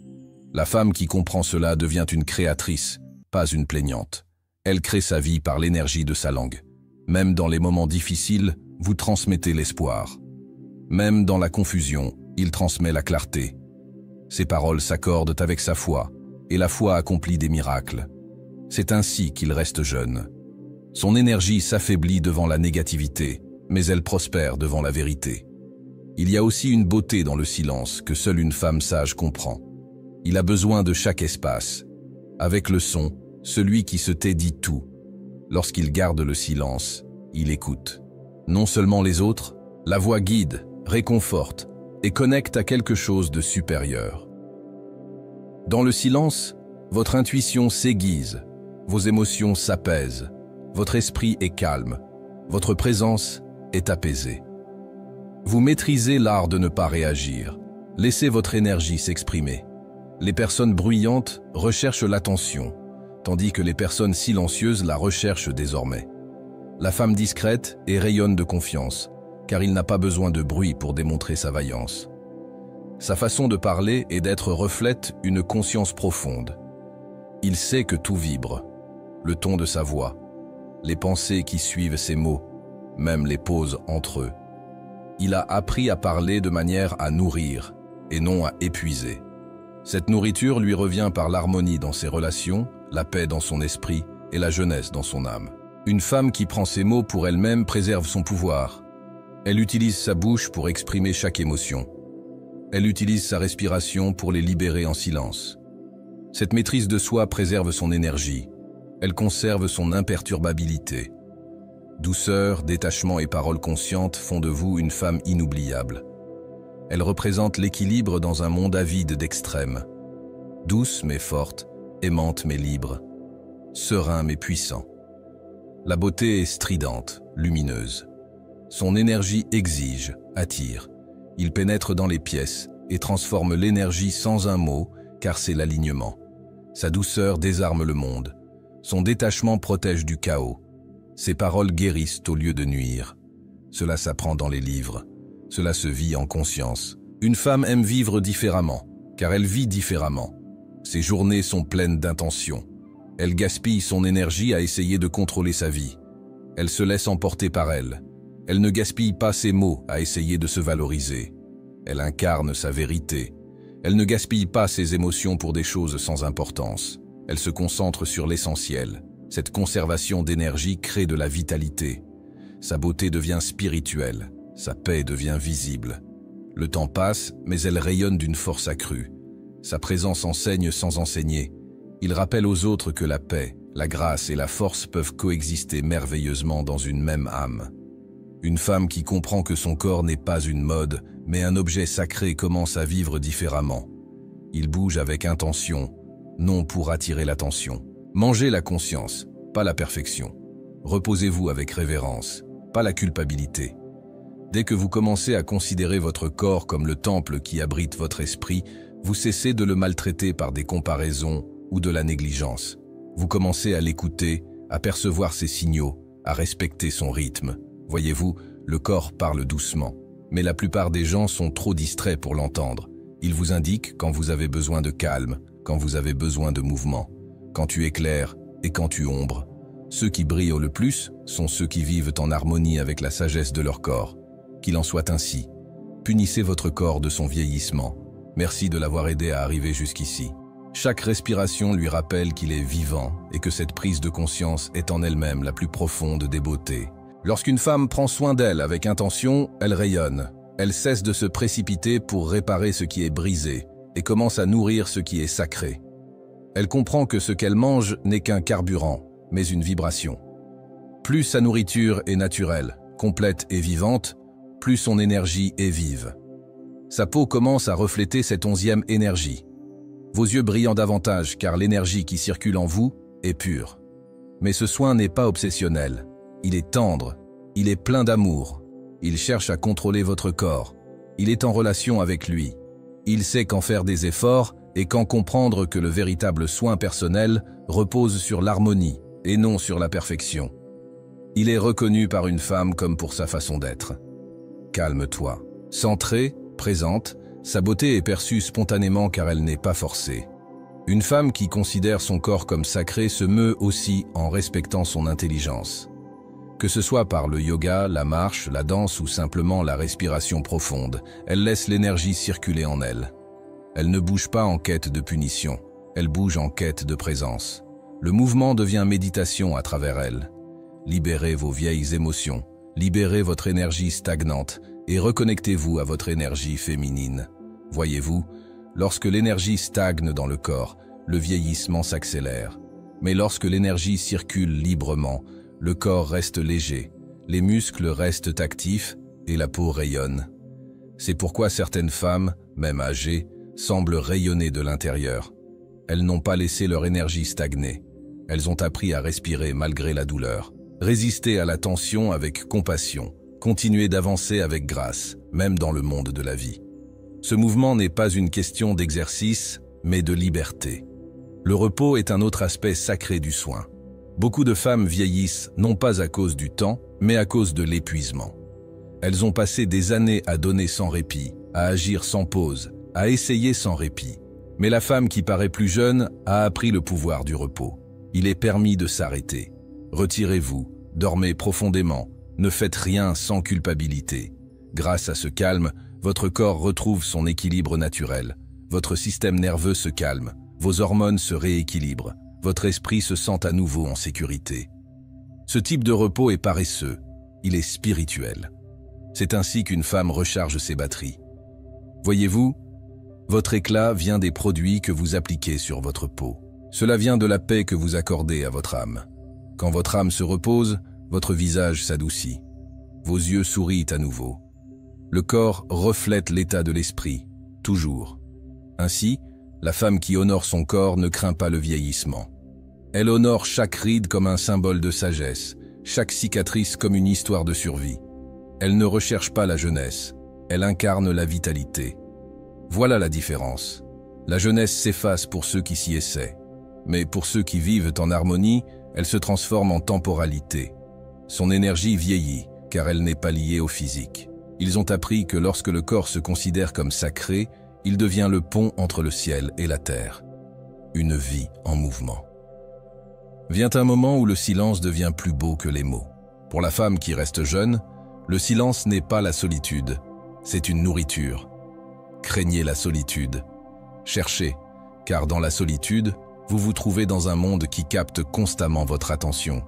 La femme qui comprend cela devient une créatrice, pas une plaignante. Elle crée sa vie par l'énergie de sa langue. Même dans les moments difficiles, vous transmettez l'espoir. Même dans la confusion, il transmet la clarté. Ses paroles s'accordent avec sa foi, et la foi accomplit des miracles. C'est ainsi qu'il reste jeune. Son énergie s'affaiblit devant la négativité, mais elle prospère devant la vérité. Il y a aussi une beauté dans le silence que seule une femme sage comprend. Il a besoin de chaque espace. Avec le son, celui qui se tait dit tout. Lorsqu'il garde le silence, il écoute. Non seulement les autres, la voix guide, réconforte et connecte à quelque chose de supérieur. Dans le silence, votre intuition s'aiguise, vos émotions s'apaisent, votre esprit est calme, votre présence est apaisée. Vous maîtrisez l'art de ne pas réagir, laissez votre énergie s'exprimer. Les personnes bruyantes recherchent l'attention, tandis que les personnes silencieuses la recherchent désormais. La femme discrète et rayonne de confiance, car il n'a pas besoin de bruit pour démontrer sa vaillance. Sa façon de parler et d'être reflète une conscience profonde. Il sait que tout vibre, le ton de sa voix, les pensées qui suivent ses mots, même les pauses entre eux. Il a appris à parler de manière à nourrir et non à épuiser. Cette nourriture lui revient par l'harmonie dans ses relations, la paix dans son esprit et la jeunesse dans son âme. Une femme qui prend ses mots pour elle-même préserve son pouvoir. Elle utilise sa bouche pour exprimer chaque émotion. Elle utilise sa respiration pour les libérer en silence. Cette maîtrise de soi préserve son énergie. Elle conserve son imperturbabilité. Douceur, détachement et paroles conscientes font de vous une femme inoubliable. Elle représente l'équilibre dans un monde avide d'extrêmes. Douce mais forte, aimante mais libre, serein mais puissant. La beauté est stridente, lumineuse. Son énergie exige, attire. Il pénètre dans les pièces et transforme l'énergie sans un mot, car c'est l'alignement. Sa douceur désarme le monde. Son détachement protège du chaos. Ses paroles guérissent au lieu de nuire. Cela s'apprend dans les livres. Cela se vit en conscience. Une femme aime vivre différemment, car elle vit différemment. Ses journées sont pleines d'intentions. Elle gaspille son énergie à essayer de contrôler sa vie. Elle se laisse emporter par elle. Elle ne gaspille pas ses mots à essayer de se valoriser. Elle incarne sa vérité. Elle ne gaspille pas ses émotions pour des choses sans importance. Elle se concentre sur l'essentiel. Cette conservation d'énergie crée de la vitalité. Sa beauté devient spirituelle. Sa paix devient visible. Le temps passe, mais elle rayonne d'une force accrue. Sa présence enseigne sans enseigner. Il rappelle aux autres que la paix, la grâce et la force peuvent coexister merveilleusement dans une même âme. Une femme qui comprend que son corps n'est pas une mode, mais un objet sacré commence à vivre différemment. Il bouge avec intention, non pour attirer l'attention. Mangez la conscience, pas la perfection. Reposez-vous avec révérence, pas la culpabilité. Dès que vous commencez à considérer votre corps comme le temple qui abrite votre esprit, vous cessez de le maltraiter par des comparaisons ou de la négligence. Vous commencez à l'écouter, à percevoir ses signaux, à respecter son rythme. Voyez-vous, le corps parle doucement. Mais la plupart des gens sont trop distraits pour l'entendre. Il vous indique quand vous avez besoin de calme, quand vous avez besoin de mouvement, quand tu éclaires et quand tu ombres. Ceux qui brillent le plus sont ceux qui vivent en harmonie avec la sagesse de leur corps. Qu'il en soit ainsi. Punissez votre corps de son vieillissement. Merci de l'avoir aidé à arriver jusqu'ici. Chaque respiration lui rappelle qu'il est vivant et que cette prise de conscience est en elle-même la plus profonde des beautés. Lorsqu'une femme prend soin d'elle avec intention, elle rayonne. Elle cesse de se précipiter pour réparer ce qui est brisé et commence à nourrir ce qui est sacré. Elle comprend que ce qu'elle mange n'est qu'un carburant, mais une vibration. Plus sa nourriture est naturelle, complète et vivante, plus son énergie est vive. Sa peau commence à refléter cette 11e énergie. Vos yeux brillent davantage car l'énergie qui circule en vous est pure. Mais ce soin n'est pas obsessionnel. Il est tendre, il est plein d'amour. Il cherche à contrôler votre corps. Il est en relation avec lui. Il sait quand faire des efforts et quand comprendre que le véritable soin personnel repose sur l'harmonie et non sur la perfection. Il est reconnu par une femme comme pour sa façon d'être. Calme-toi. Centrée, présente, sa beauté est perçue spontanément car elle n'est pas forcée. Une femme qui considère son corps comme sacré se meut aussi en respectant son intelligence. Que ce soit par le yoga, la marche, la danse ou simplement la respiration profonde, elle laisse l'énergie circuler en elle. Elle ne bouge pas en quête de punition, elle bouge en quête de présence. Le mouvement devient méditation à travers elle. Libérez vos vieilles émotions, libérez votre énergie stagnante et reconnectez-vous à votre énergie féminine. Voyez-vous, lorsque l'énergie stagne dans le corps, le vieillissement s'accélère. Mais lorsque l'énergie circule librement, le corps reste léger, les muscles restent actifs et la peau rayonne. C'est pourquoi certaines femmes, même âgées, semblent rayonner de l'intérieur. Elles n'ont pas laissé leur énergie stagner. Elles ont appris à respirer malgré la douleur. Résistez à la tension avec compassion. Continuez d'avancer avec grâce, même dans le monde de la vie. Ce mouvement n'est pas une question d'exercice, mais de liberté. Le repos est un autre aspect sacré du soin. Beaucoup de femmes vieillissent non pas à cause du temps, mais à cause de l'épuisement. Elles ont passé des années à donner sans répit, à agir sans pause, à essayer sans répit. Mais la femme qui paraît plus jeune a appris le pouvoir du repos. Il est permis de s'arrêter. Retirez-vous, dormez profondément, ne faites rien sans culpabilité. Grâce à ce calme, votre corps retrouve son équilibre naturel. Votre système nerveux se calme, vos hormones se rééquilibrent, votre esprit se sent à nouveau en sécurité. Ce type de repos est paresseux, il est spirituel. C'est ainsi qu'une femme recharge ses batteries. Voyez-vous, votre éclat vient des produits que vous appliquez sur votre peau. Cela vient de la paix que vous accordez à votre âme. Quand votre âme se repose, votre visage s'adoucit. Vos yeux sourient à nouveau. Le corps reflète l'état de l'esprit, toujours. Ainsi, la femme qui honore son corps ne craint pas le vieillissement. Elle honore chaque ride comme un symbole de sagesse, chaque cicatrice comme une histoire de survie. Elle ne recherche pas la jeunesse, elle incarne la vitalité. Voilà la différence. La jeunesse s'efface pour ceux qui s'y essaient, mais pour ceux qui vivent en harmonie, elle se transforme en temporalité. Son énergie vieillit, car elle n'est pas liée au physique. Ils ont appris que lorsque le corps se considère comme sacré, il devient le pont entre le ciel et la terre. Une vie en mouvement. Vient un moment où le silence devient plus beau que les mots. Pour la femme qui reste jeune, le silence n'est pas la solitude, c'est une nourriture. Craignez la solitude. Cherchez, car dans la solitude, vous vous trouvez dans un monde qui capte constamment votre attention.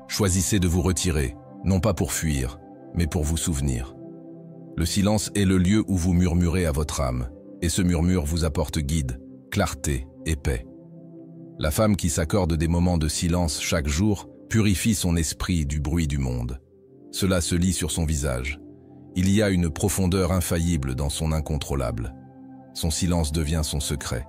Choisissez de vous retirer, non pas pour fuir, mais pour vous souvenir. Le silence est le lieu où vous murmurez à votre âme, et ce murmure vous apporte guide, clarté et paix. La femme qui s'accorde des moments de silence chaque jour purifie son esprit du bruit du monde. Cela se lit sur son visage. Il y a une profondeur infaillible dans son incontrôlable. Son silence devient son secret.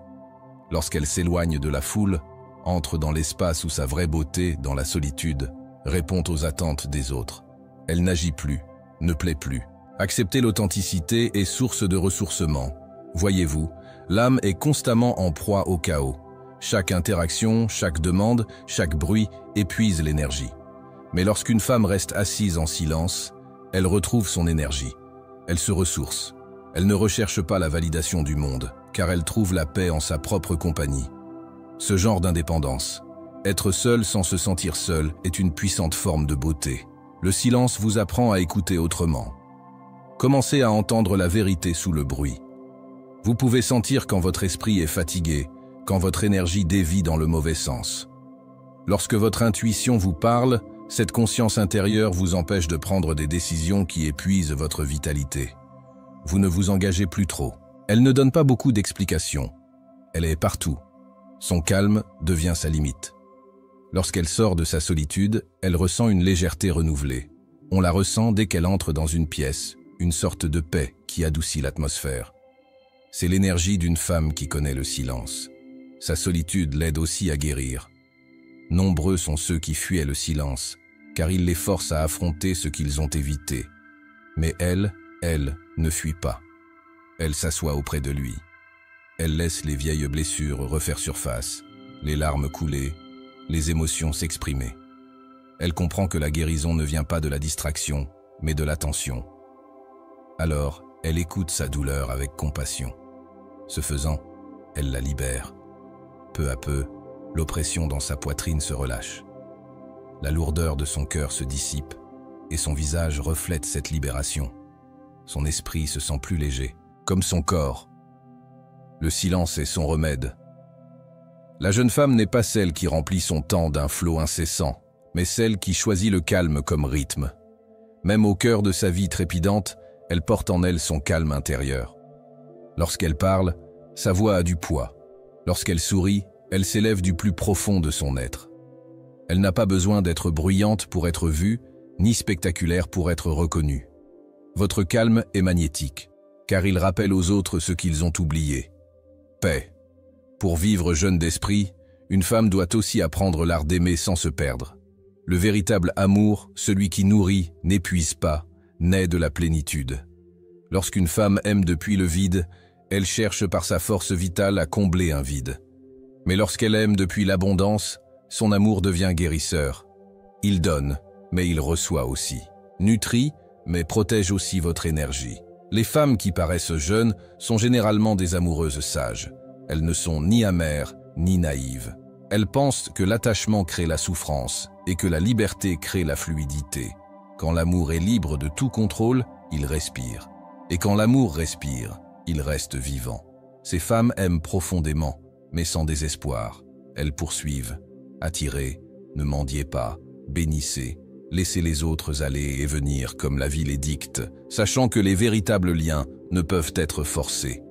Lorsqu'elle s'éloigne de la foule, entre dans l'espace où sa vraie beauté, dans la solitude, répond aux attentes des autres. Elle n'agit plus, ne plaît plus. Accepter l'authenticité est source de ressourcement. Voyez-vous, l'âme est constamment en proie au chaos. Chaque interaction, chaque demande, chaque bruit épuise l'énergie. Mais lorsqu'une femme reste assise en silence, elle retrouve son énergie. Elle se ressource. Elle ne recherche pas la validation du monde, car elle trouve la paix en sa propre compagnie. Ce genre d'indépendance, être seul sans se sentir seul, est une puissante forme de beauté. Le silence vous apprend à écouter autrement. Commencez à entendre la vérité sous le bruit. Vous pouvez sentir quand votre esprit est fatigué, quand votre énergie dévie dans le mauvais sens. Lorsque votre intuition vous parle, cette conscience intérieure vous empêche de prendre des décisions qui épuisent votre vitalité. Vous ne vous engagez plus trop. Elle ne donne pas beaucoup d'explications. Elle est partout. Son calme devient sa limite. Lorsqu'elle sort de sa solitude, elle ressent une légèreté renouvelée. On la ressent dès qu'elle entre dans une pièce, une sorte de paix qui adoucit l'atmosphère. C'est l'énergie d'une femme qui connaît le silence. Sa solitude l'aide aussi à guérir. Nombreux sont ceux qui fuyaient le silence, car il les force à affronter ce qu'ils ont évité. Mais elle ne fuit pas. Elle s'assoit auprès de lui. Elle laisse les vieilles blessures refaire surface, les larmes couler, les émotions s'exprimer. Elle comprend que la guérison ne vient pas de la distraction, mais de l'attention. Alors, elle écoute sa douleur avec compassion. Ce faisant, elle la libère. Peu à peu, l'oppression dans sa poitrine se relâche. La lourdeur de son cœur se dissipe, et son visage reflète cette libération. Son esprit se sent plus léger, comme son corps. Le silence est son remède. La jeune femme n'est pas celle qui remplit son temps d'un flot incessant, mais celle qui choisit le calme comme rythme. Même au cœur de sa vie trépidante, elle porte en elle son calme intérieur. Lorsqu'elle parle, sa voix a du poids. Lorsqu'elle sourit, elle s'élève du plus profond de son être. Elle n'a pas besoin d'être bruyante pour être vue, ni spectaculaire pour être reconnue. Votre calme est magnétique, car il rappelle aux autres ce qu'ils ont oublié. Paix. Pour vivre jeune d'esprit, une femme doit aussi apprendre l'art d'aimer sans se perdre. Le véritable amour, celui qui nourrit, n'épuise pas, naît de la plénitude. Lorsqu'une femme aime depuis le vide, elle cherche par sa force vitale à combler un vide. Mais lorsqu'elle aime depuis l'abondance, son amour devient guérisseur. Il donne, mais il reçoit aussi. Nutrit, mais protège aussi votre énergie. Les femmes qui paraissent jeunes sont généralement des amoureuses sages. Elles ne sont ni amères, ni naïves. Elles pensent que l'attachement crée la souffrance et que la liberté crée la fluidité. Quand l'amour est libre de tout contrôle, il respire. Et quand l'amour respire, il reste vivant. Ces femmes aiment profondément, mais sans désespoir. Elles poursuivent. Attirez, ne mendiez pas, bénissez, laissez les autres aller et venir comme la vie les dicte, sachant que les véritables liens ne peuvent être forcés.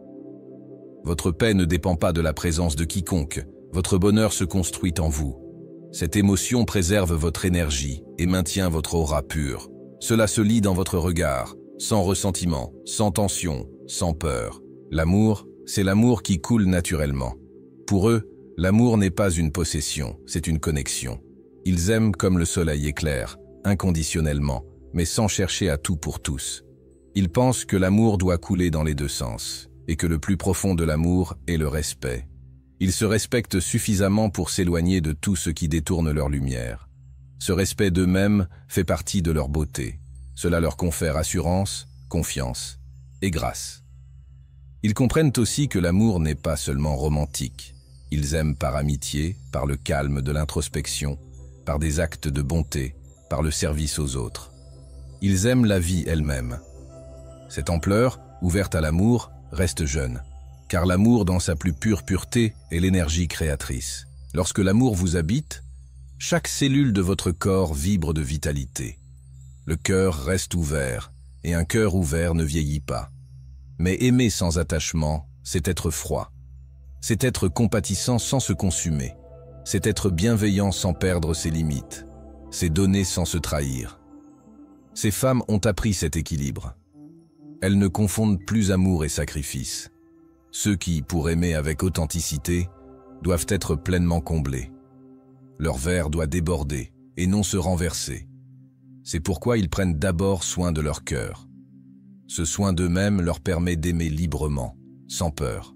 Votre paix ne dépend pas de la présence de quiconque, votre bonheur se construit en vous. Cette émotion préserve votre énergie et maintient votre aura pure. Cela se lit dans votre regard, sans ressentiment, sans tension, sans peur. L'amour, c'est l'amour qui coule naturellement. Pour eux, l'amour n'est pas une possession, c'est une connexion. Ils aiment comme le soleil éclaire, inconditionnellement, mais sans chercher à tout pour tous. Ils pensent que l'amour doit couler dans les deux sens, et que le plus profond de l'amour est le respect. Ils se respectent suffisamment pour s'éloigner de tout ce qui détourne leur lumière. Ce respect d'eux-mêmes fait partie de leur beauté. Cela leur confère assurance, confiance et grâce. Ils comprennent aussi que l'amour n'est pas seulement romantique. Ils aiment par amitié, par le calme de l'introspection, par des actes de bonté, par le service aux autres. Ils aiment la vie elle-même. Cette ampleur, ouverte à l'amour, reste jeune, car l'amour dans sa plus pure pureté est l'énergie créatrice. Lorsque l'amour vous habite, chaque cellule de votre corps vibre de vitalité. Le cœur reste ouvert, et un cœur ouvert ne vieillit pas. Mais aimer sans attachement, c'est être froid. C'est être compatissant sans se consumer. C'est être bienveillant sans perdre ses limites. C'est donner sans se trahir. Ces femmes ont appris cet équilibre. Elles ne confondent plus amour et sacrifice. Ceux qui, pour aimer avec authenticité, doivent être pleinement comblés. Leur verre doit déborder et non se renverser. C'est pourquoi ils prennent d'abord soin de leur cœur. Ce soin d'eux-mêmes leur permet d'aimer librement, sans peur.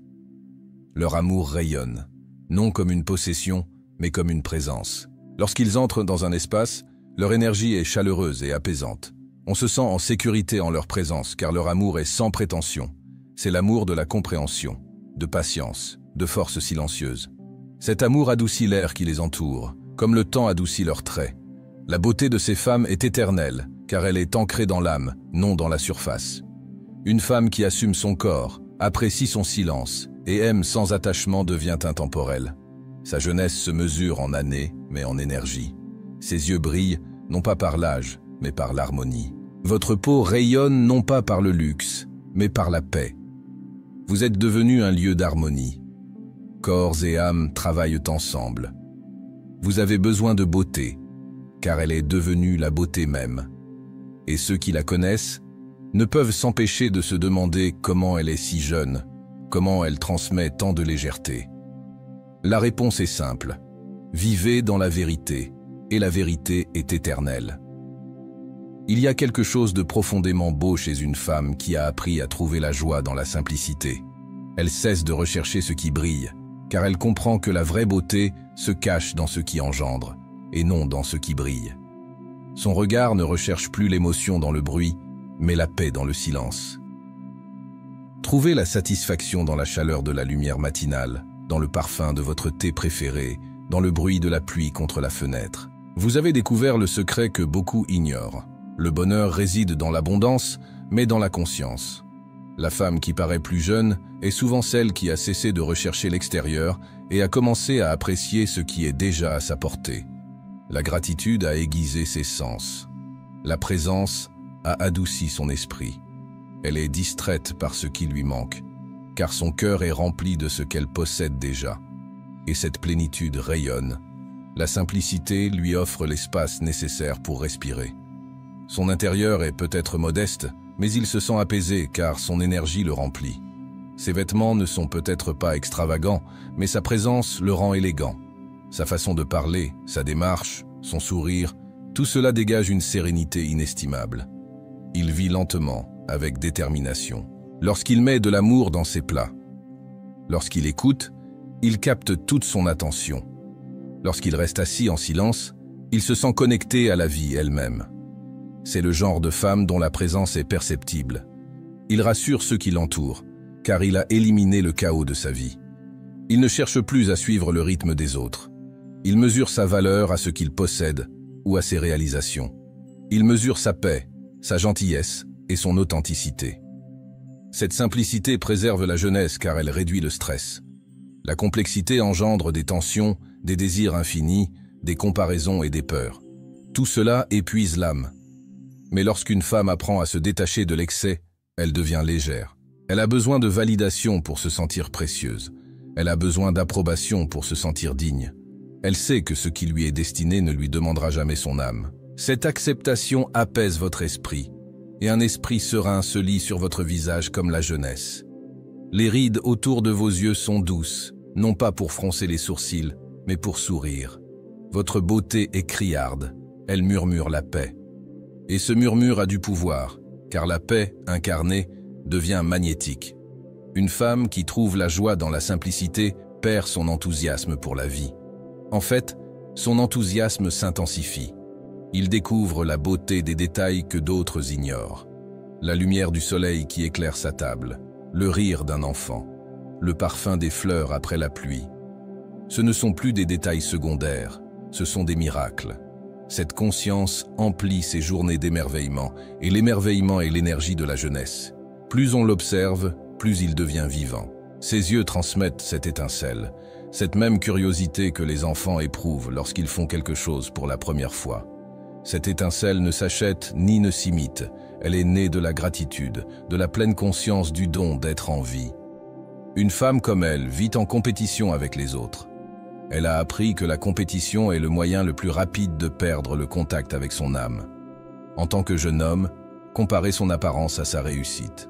Leur amour rayonne, non comme une possession, mais comme une présence. Lorsqu'ils entrent dans un espace, leur énergie est chaleureuse et apaisante. On se sent en sécurité en leur présence, car leur amour est sans prétention. C'est l'amour de la compréhension, de patience, de force silencieuse. Cet amour adoucit l'air qui les entoure, comme le temps adoucit leurs traits. La beauté de ces femmes est éternelle, car elle est ancrée dans l'âme, non dans la surface. Une femme qui assume son corps, apprécie son silence et aime sans attachement devient intemporelle. Sa jeunesse se mesure en années, mais en énergie. Ses yeux brillent, non pas par l'âge, mais par l'harmonie. Votre peau rayonne non pas par le luxe, mais par la paix. Vous êtes devenu un lieu d'harmonie. Corps et âme travaillent ensemble. Vous avez besoin de beauté, car elle est devenue la beauté même. Et ceux qui la connaissent ne peuvent s'empêcher de se demander comment elle est si jeune, comment elle transmet tant de légèreté. La réponse est simple. Vivez dans la vérité, et la vérité est éternelle. Il y a quelque chose de profondément beau chez une femme qui a appris à trouver la joie dans la simplicité. Elle cesse de rechercher ce qui brille, car elle comprend que la vraie beauté se cache dans ce qui engendre, et non dans ce qui brille. Son regard ne recherche plus l'émotion dans le bruit, mais la paix dans le silence. Trouvez la satisfaction dans la chaleur de la lumière matinale, dans le parfum de votre thé préféré, dans le bruit de la pluie contre la fenêtre. Vous avez découvert le secret que beaucoup ignorent. Le bonheur réside dans l'abondance, mais dans la conscience. La femme qui paraît plus jeune est souvent celle qui a cessé de rechercher l'extérieur et a commencé à apprécier ce qui est déjà à sa portée. La gratitude a aiguisé ses sens. La présence a adouci son esprit. Elle est distraite par ce qui lui manque, car son cœur est rempli de ce qu'elle possède déjà. Et cette plénitude rayonne. La simplicité lui offre l'espace nécessaire pour respirer. Son intérieur est peut-être modeste, mais il se sent apaisé car son énergie le remplit. Ses vêtements ne sont peut-être pas extravagants, mais sa présence le rend élégant. Sa façon de parler, sa démarche, son sourire, tout cela dégage une sérénité inestimable. Il vit lentement, avec détermination. Lorsqu'il met de l'amour dans ses plats. Lorsqu'il écoute, il capte toute son attention. Lorsqu'il reste assis en silence, il se sent connecté à la vie elle-même. C'est le genre de femme dont la présence est perceptible. Il rassure ceux qui l'entourent, car il a éliminé le chaos de sa vie. Il ne cherche plus à suivre le rythme des autres. Il mesure sa valeur à ce qu'il possède ou à ses réalisations. Il mesure sa paix, sa gentillesse et son authenticité. Cette simplicité préserve la jeunesse car elle réduit le stress. La complexité engendre des tensions, des désirs infinis, des comparaisons et des peurs. Tout cela épuise l'âme. Mais lorsqu'une femme apprend à se détacher de l'excès, elle devient légère. Elle a besoin de validation pour se sentir précieuse. Elle a besoin d'approbation pour se sentir digne. Elle sait que ce qui lui est destiné ne lui demandera jamais son âme. Cette acceptation apaise votre esprit, et un esprit serein se lit sur votre visage comme la jeunesse. Les rides autour de vos yeux sont douces, non pas pour froncer les sourcils, mais pour sourire. Votre beauté est criarde, elle murmure la paix. Et ce murmure a du pouvoir, car la paix, incarnée, devient magnétique. Une femme qui trouve la joie dans la simplicité perd son enthousiasme pour la vie. En fait, son enthousiasme s'intensifie. Il découvre la beauté des détails que d'autres ignorent. La lumière du soleil qui éclaire sa table, le rire d'un enfant, le parfum des fleurs après la pluie. Ce ne sont plus des détails secondaires, ce sont des miracles. Cette conscience emplit ses journées d'émerveillement, et l'émerveillement est l'énergie de la jeunesse. Plus on l'observe, plus il devient vivant. Ses yeux transmettent cette étincelle, cette même curiosité que les enfants éprouvent lorsqu'ils font quelque chose pour la première fois. Cette étincelle ne s'achète ni ne s'imite, elle est née de la gratitude, de la pleine conscience du don d'être en vie. Une femme comme elle vit en compétition avec les autres. Elle a appris que la compétition est le moyen le plus rapide de perdre le contact avec son âme. En tant que jeune homme, comparer son apparence à sa réussite.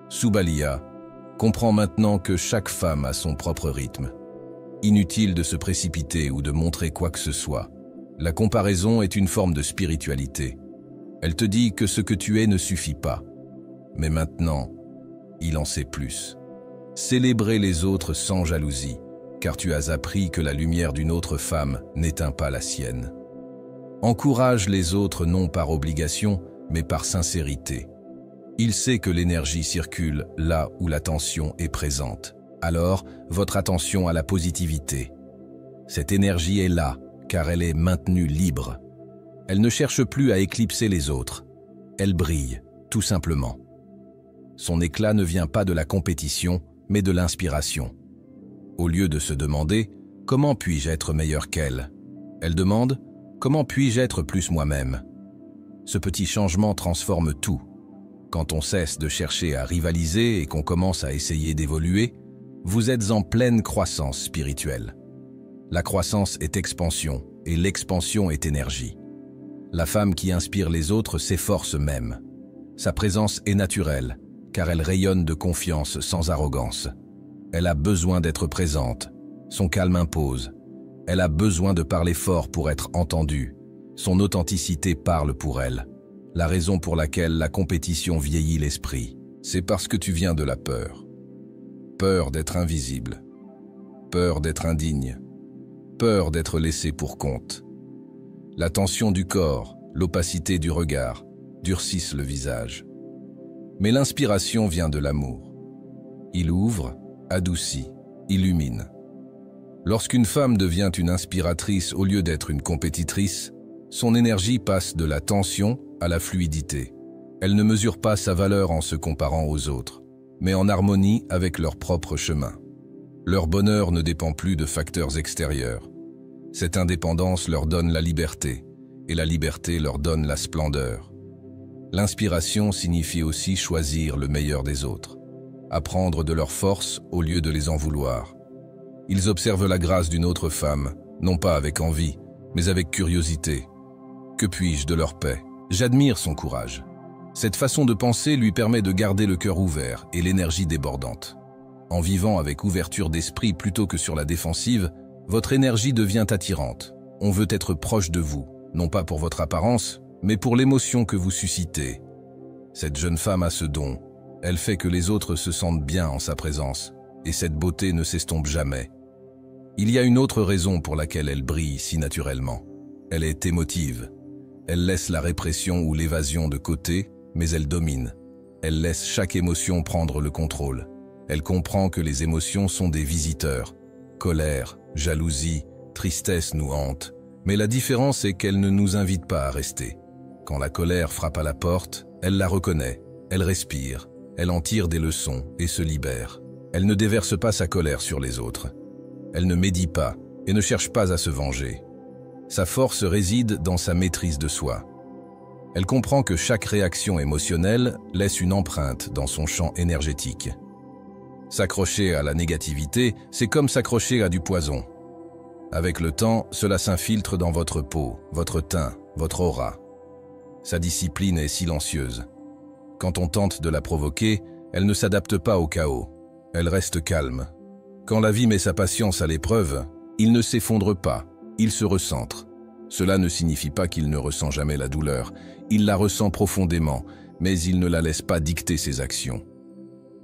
Subaliya comprend maintenant que chaque femme a son propre rythme. Inutile de se précipiter ou de montrer quoi que ce soit. La comparaison est une forme de spiritualité. Elle te dit que ce que tu es ne suffit pas. Mais maintenant, il en sait plus. Célébrer les autres sans jalousie, car tu as appris que la lumière d'une autre femme n'éteint pas la sienne. Encourage les autres non par obligation, mais par sincérité. Il sait que l'énergie circule là où l'attention est présente. Alors, votre attention à la positivité. Cette énergie est là, car elle est maintenue libre. Elle ne cherche plus à éclipser les autres. Elle brille, tout simplement. Son éclat ne vient pas de la compétition, mais de l'inspiration. Au lieu de se demander « Comment puis-je être meilleur qu'elle ?» elle demande « Comment puis-je être plus moi-même ?» Ce petit changement transforme tout. Quand on cesse de chercher à rivaliser et qu'on commence à essayer d'évoluer, vous êtes en pleine croissance spirituelle. La croissance est expansion et l'expansion est énergie. La femme qui inspire les autres s'efforce même. Sa présence est naturelle, car elle rayonne de confiance sans arrogance. Elle a besoin d'être présente. Son calme impose. Elle a besoin de parler fort pour être entendue. Son authenticité parle pour elle. La raison pour laquelle la compétition vieillit l'esprit, c'est parce que tu viens de la peur. Peur d'être invisible. Peur d'être indigne. Peur d'être laissé pour compte. La tension du corps, l'opacité du regard, durcissent le visage. Mais l'inspiration vient de l'amour. Il ouvre, adoucit, illumine. Lorsqu'une femme devient une inspiratrice au lieu d'être une compétitrice, son énergie passe de la tension à la fluidité. Elle ne mesure pas sa valeur en se comparant aux autres, mais en harmonie avec leur propre chemin. Leur bonheur ne dépend plus de facteurs extérieurs. Cette indépendance leur donne la liberté, et la liberté leur donne la splendeur. L'inspiration signifie aussi choisir le meilleur des autres, apprendre de leurs forces au lieu de les en vouloir. Ils observent la grâce d'une autre femme, non pas avec envie, mais avec curiosité. Que puis-je de leur paix? J'admire son courage. Cette façon de penser lui permet de garder le cœur ouvert et l'énergie débordante. En vivant avec ouverture d'esprit plutôt que sur la défensive, votre énergie devient attirante. On veut être proche de vous, non pas pour votre apparence, mais pour l'émotion que vous suscitez. Cette jeune femme a ce don. Elle fait que les autres se sentent bien en sa présence, et cette beauté ne s'estompe jamais. Il y a une autre raison pour laquelle elle brille si naturellement. Elle est émotive. Elle laisse la répression ou l'évasion de côté, mais elle domine. Elle laisse chaque émotion prendre le contrôle. Elle comprend que les émotions sont des visiteurs. Colère, jalousie, tristesse nous hantent. Mais la différence est qu'elle ne nous invite pas à rester. Quand la colère frappe à la porte, elle la reconnaît, elle respire, elle en tire des leçons et se libère. Elle ne déverse pas sa colère sur les autres. Elle ne médit pas et ne cherche pas à se venger. Sa force réside dans sa maîtrise de soi. Elle comprend que chaque réaction émotionnelle laisse une empreinte dans son champ énergétique. S'accrocher à la négativité, c'est comme s'accrocher à du poison. Avec le temps, cela s'infiltre dans votre peau, votre teint, votre aura. Sa discipline est silencieuse. Quand on tente de la provoquer, elle ne s'adapte pas au chaos. Elle reste calme. Quand la vie met sa patience à l'épreuve, il ne s'effondre pas, il se recentre. Cela ne signifie pas qu'il ne ressent jamais la douleur. Il la ressent profondément, mais il ne la laisse pas dicter ses actions.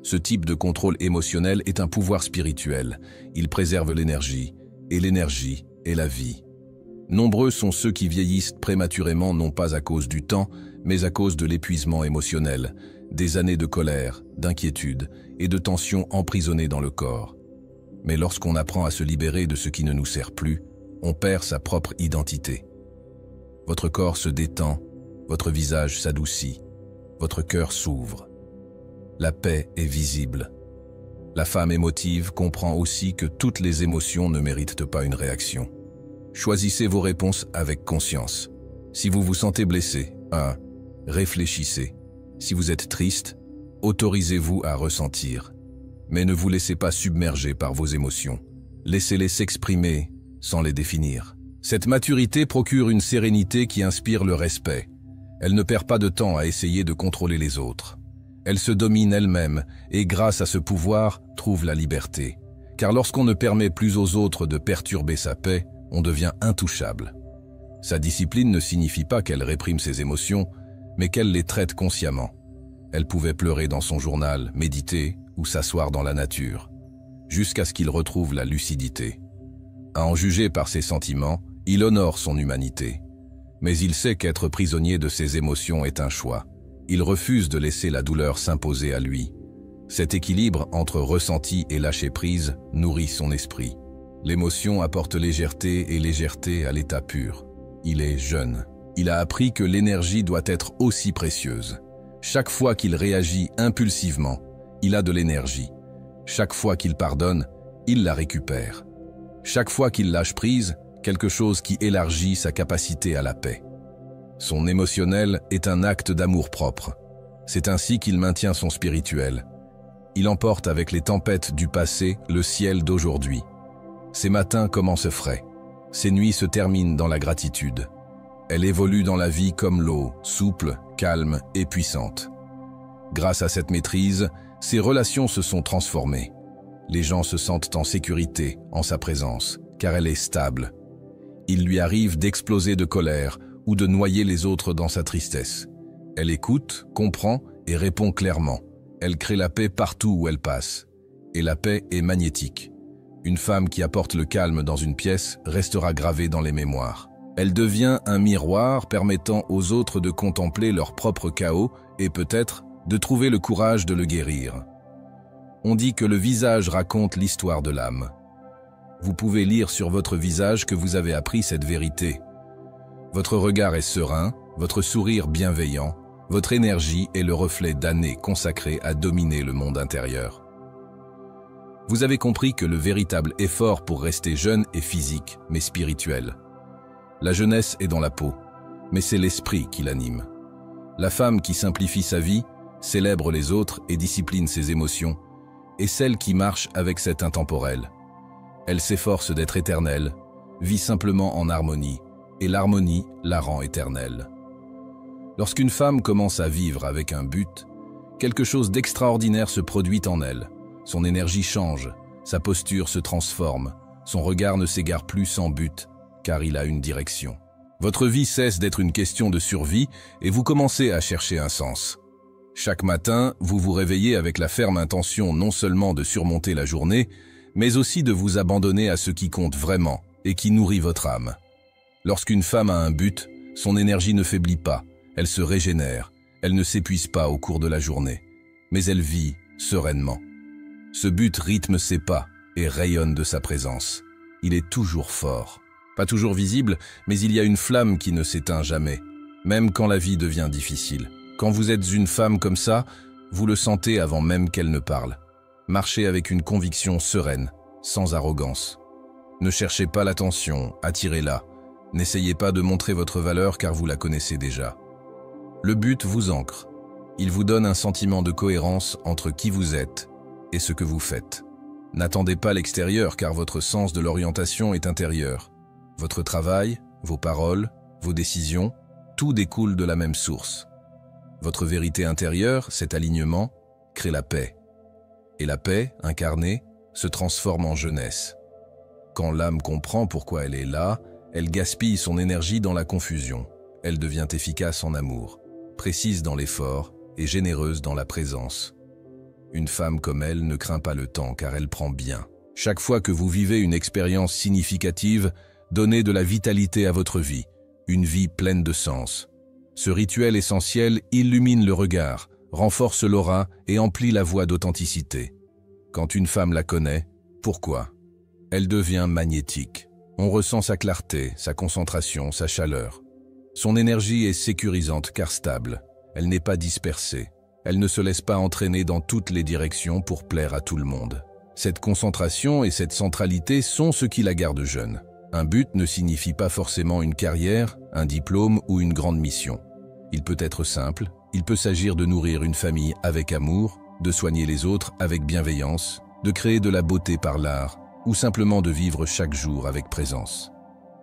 Ce type de contrôle émotionnel est un pouvoir spirituel. Il préserve l'énergie, et l'énergie est la vie. Nombreux sont ceux qui vieillissent prématurément non pas à cause du temps, mais à cause de l'épuisement émotionnel, des années de colère, d'inquiétude et de tension emprisonnées dans le corps. Mais lorsqu'on apprend à se libérer de ce qui ne nous sert plus, on perd sa propre identité. Votre corps se détend, votre visage s'adoucit, votre cœur s'ouvre. La paix est visible. La femme émotive comprend aussi que toutes les émotions ne méritent pas une réaction. Choisissez vos réponses avec conscience. Si vous vous sentez blessé, réfléchissez. Si vous êtes triste, autorisez-vous à ressentir. Mais ne vous laissez pas submerger par vos émotions. Laissez-les s'exprimer sans les définir. Cette maturité procure une sérénité qui inspire le respect. Elle ne perd pas de temps à essayer de contrôler les autres. Elle se domine elle-même et grâce à ce pouvoir, trouve la liberté. Car lorsqu'on ne permet plus aux autres de perturber sa paix, on devient intouchable. Sa discipline ne signifie pas qu'elle réprime ses émotions, mais qu'elle les traite consciemment. Elle pouvait pleurer dans son journal, méditer ou s'asseoir dans la nature, jusqu'à ce qu'il retrouve la lucidité. À en juger par ses sentiments, il honore son humanité. Mais il sait qu'être prisonnier de ses émotions est un choix. Il refuse de laisser la douleur s'imposer à lui. Cet équilibre entre ressenti et lâcher-prise nourrit son esprit. L'émotion apporte légèreté et légèreté à l'état pur. Il est jeune. Il a appris que l'énergie doit être aussi précieuse. Chaque fois qu'il réagit impulsivement, il a de l'énergie. Chaque fois qu'il pardonne, il la récupère. Chaque fois qu'il lâche prise, quelque chose qui élargit sa capacité à la paix. Son émotionnel est un acte d'amour-propre. C'est ainsi qu'il maintient son spirituel. Il emporte avec les tempêtes du passé le ciel d'aujourd'hui. Ses matins commencent frais. Ses nuits se terminent dans la gratitude. Elle évolue dans la vie comme l'eau, souple, calme et puissante. Grâce à cette maîtrise, ses relations se sont transformées. Les gens se sentent en sécurité en sa présence, car elle est stable. Il lui arrive d'exploser de colère ou de noyer les autres dans sa tristesse. Elle écoute, comprend et répond clairement. Elle crée la paix partout où elle passe. Et la paix est magnétique. Une femme qui apporte le calme dans une pièce restera gravée dans les mémoires. Elle devient un miroir permettant aux autres de contempler leur propre chaos et peut-être de trouver le courage de le guérir. On dit que le visage raconte l'histoire de l'âme. Vous pouvez lire sur votre visage que vous avez appris cette vérité. Votre regard est serein, votre sourire bienveillant, votre énergie est le reflet d'années consacrées à dominer le monde intérieur. Vous avez compris que le véritable effort pour rester jeune est physique, mais spirituel. La jeunesse est dans la peau, mais c'est l'esprit qui l'anime. La femme qui simplifie sa vie, célèbre les autres et discipline ses émotions, est celle qui marche avec cet intemporel. Elle s'efforce d'être éternelle, vit simplement en harmonie, et l'harmonie la rend éternelle. Lorsqu'une femme commence à vivre avec un but, quelque chose d'extraordinaire se produit en elle. Son énergie change, sa posture se transforme, son regard ne s'égare plus sans but, car il a une direction. Votre vie cesse d'être une question de survie et vous commencez à chercher un sens. Chaque matin, vous vous réveillez avec la ferme intention non seulement de surmonter la journée, mais aussi de vous abandonner à ce qui compte vraiment et qui nourrit votre âme. Lorsqu'une femme a un but, son énergie ne faiblit pas, elle se régénère, elle ne s'épuise pas au cours de la journée, mais elle vit sereinement. Ce but rythme ses pas et rayonne de sa présence. Il est toujours fort. Pas toujours visible, mais il y a une flamme qui ne s'éteint jamais, même quand la vie devient difficile. Quand vous êtes une femme comme ça, vous le sentez avant même qu'elle ne parle. Marchez avec une conviction sereine, sans arrogance. Ne cherchez pas l'attention, attirez-la. N'essayez pas de montrer votre valeur car vous la connaissez déjà. Le but vous ancre. Il vous donne un sentiment de cohérence entre qui vous êtes et ce que vous faites. N'attendez pas l'extérieur car votre sens de l'orientation est intérieur. Votre travail, vos paroles, vos décisions, tout découle de la même source. Votre vérité intérieure, cet alignement, crée la paix. Et la paix, incarnée, se transforme en jeunesse. Quand l'âme comprend pourquoi elle est là, elle gaspille son énergie dans la confusion. Elle devient efficace en amour, précise dans l'effort et généreuse dans la présence. Une femme comme elle ne craint pas le temps car elle prend bien. Chaque fois que vous vivez une expérience significative, donnez de la vitalité à votre vie, une vie pleine de sens. Ce rituel essentiel illumine le regard, renforce l'aura et emplit la voie d'authenticité. Quand une femme la connaît, pourquoi? Elle devient magnétique. On ressent sa clarté, sa concentration, sa chaleur. Son énergie est sécurisante car stable. Elle n'est pas dispersée. Elle ne se laisse pas entraîner dans toutes les directions pour plaire à tout le monde. Cette concentration et cette centralité sont ce qui la garde jeune. Un but ne signifie pas forcément une carrière, un diplôme ou une grande mission. Il peut être simple, il peut s'agir de nourrir une famille avec amour, de soigner les autres avec bienveillance, de créer de la beauté par l'art, ou simplement de vivre chaque jour avec présence.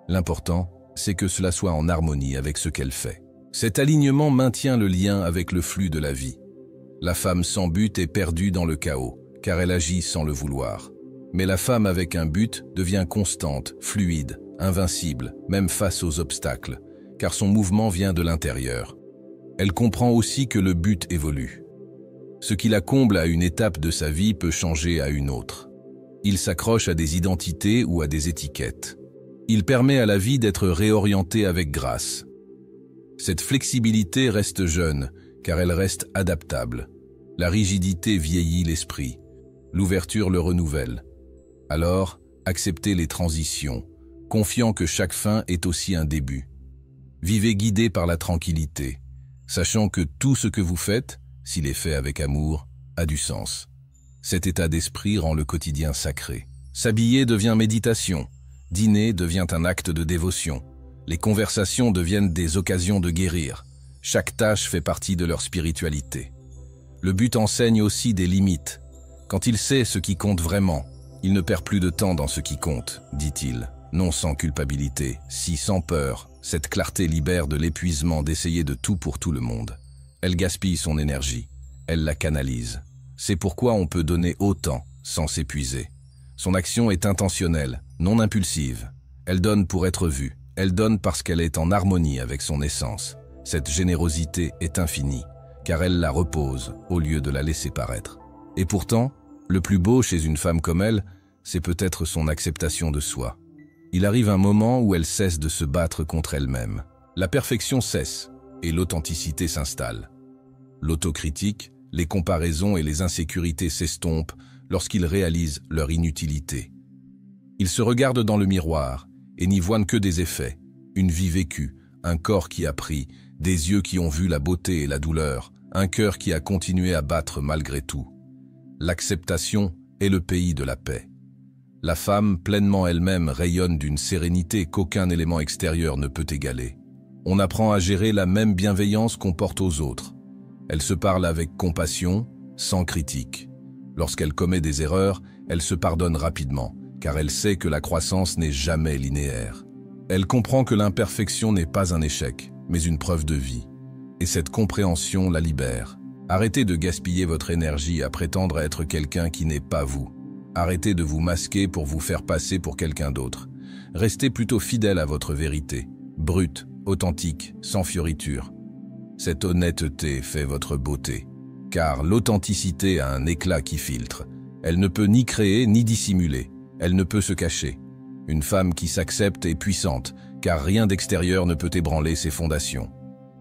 L'important, c'est que cela soit en harmonie avec ce qu'elle fait. Cet alignement maintient le lien avec le flux de la vie. La femme sans but est perdue dans le chaos, car elle agit sans le vouloir. Mais la femme avec un but devient constante, fluide, invincible, même face aux obstacles, car son mouvement vient de l'intérieur. Elle comprend aussi que le but évolue. Ce qui la comble à une étape de sa vie peut changer à une autre. Il s'accroche à des identités ou à des étiquettes. Il permet à la vie d'être réorientée avec grâce. Cette flexibilité reste jeune, car elle reste adaptable. La rigidité vieillit l'esprit. L'ouverture le renouvelle. Alors, acceptez les transitions, confiant que chaque fin est aussi un début. Vivez guidé par la tranquillité, sachant que tout ce que vous faites, s'il est fait avec amour, a du sens. Cet état d'esprit rend le quotidien sacré. S'habiller devient méditation, dîner devient un acte de dévotion. Les conversations deviennent des occasions de guérir. Chaque tâche fait partie de leur spiritualité. Le but enseigne aussi des limites. Quand il sait ce qui compte vraiment, il ne perd plus de temps dans ce qui compte, dit-il. Non sans culpabilité, si sans peur, cette clarté libère de l'épuisement d'essayer de tout pour tout le monde. Elle gaspille son énergie, elle la canalise. C'est pourquoi on peut donner autant sans s'épuiser. Son action est intentionnelle, non impulsive. Elle donne pour être vue. Elle donne parce qu'elle est en harmonie avec son essence. Cette générosité est infinie, car elle la repose au lieu de la laisser paraître. Et pourtant, le plus beau chez une femme comme elle, c'est peut-être son acceptation de soi. Il arrive un moment où elle cesse de se battre contre elle-même. La perfection cesse et l'authenticité s'installe. L'autocritique, les comparaisons et les insécurités s'estompent lorsqu'ils réalisent leur inutilité. Ils se regardent dans le miroir et n'y voient que des effets, une vie vécue, un corps qui a pris, des yeux qui ont vu la beauté et la douleur, un cœur qui a continué à battre malgré tout. L'acceptation est le pays de la paix. La femme, pleinement elle-même, rayonne d'une sérénité qu'aucun élément extérieur ne peut égaler. On apprend à gérer la même bienveillance qu'on porte aux autres. Elle se parle avec compassion, sans critique. Lorsqu'elle commet des erreurs, elle se pardonne rapidement, car elle sait que la croissance n'est jamais linéaire. Elle comprend que l'imperfection n'est pas un échec, mais une preuve de vie. Et cette compréhension la libère. Arrêtez de gaspiller votre énergie à prétendre être quelqu'un qui n'est pas vous. Arrêtez de vous masquer pour vous faire passer pour quelqu'un d'autre. Restez plutôt fidèle à votre vérité, brute, authentique, sans fioriture. Cette honnêteté fait votre beauté, car l'authenticité a un éclat qui filtre. Elle ne peut ni créer ni dissimuler, elle ne peut se cacher. Une femme qui s'accepte est puissante, car rien d'extérieur ne peut ébranler ses fondations.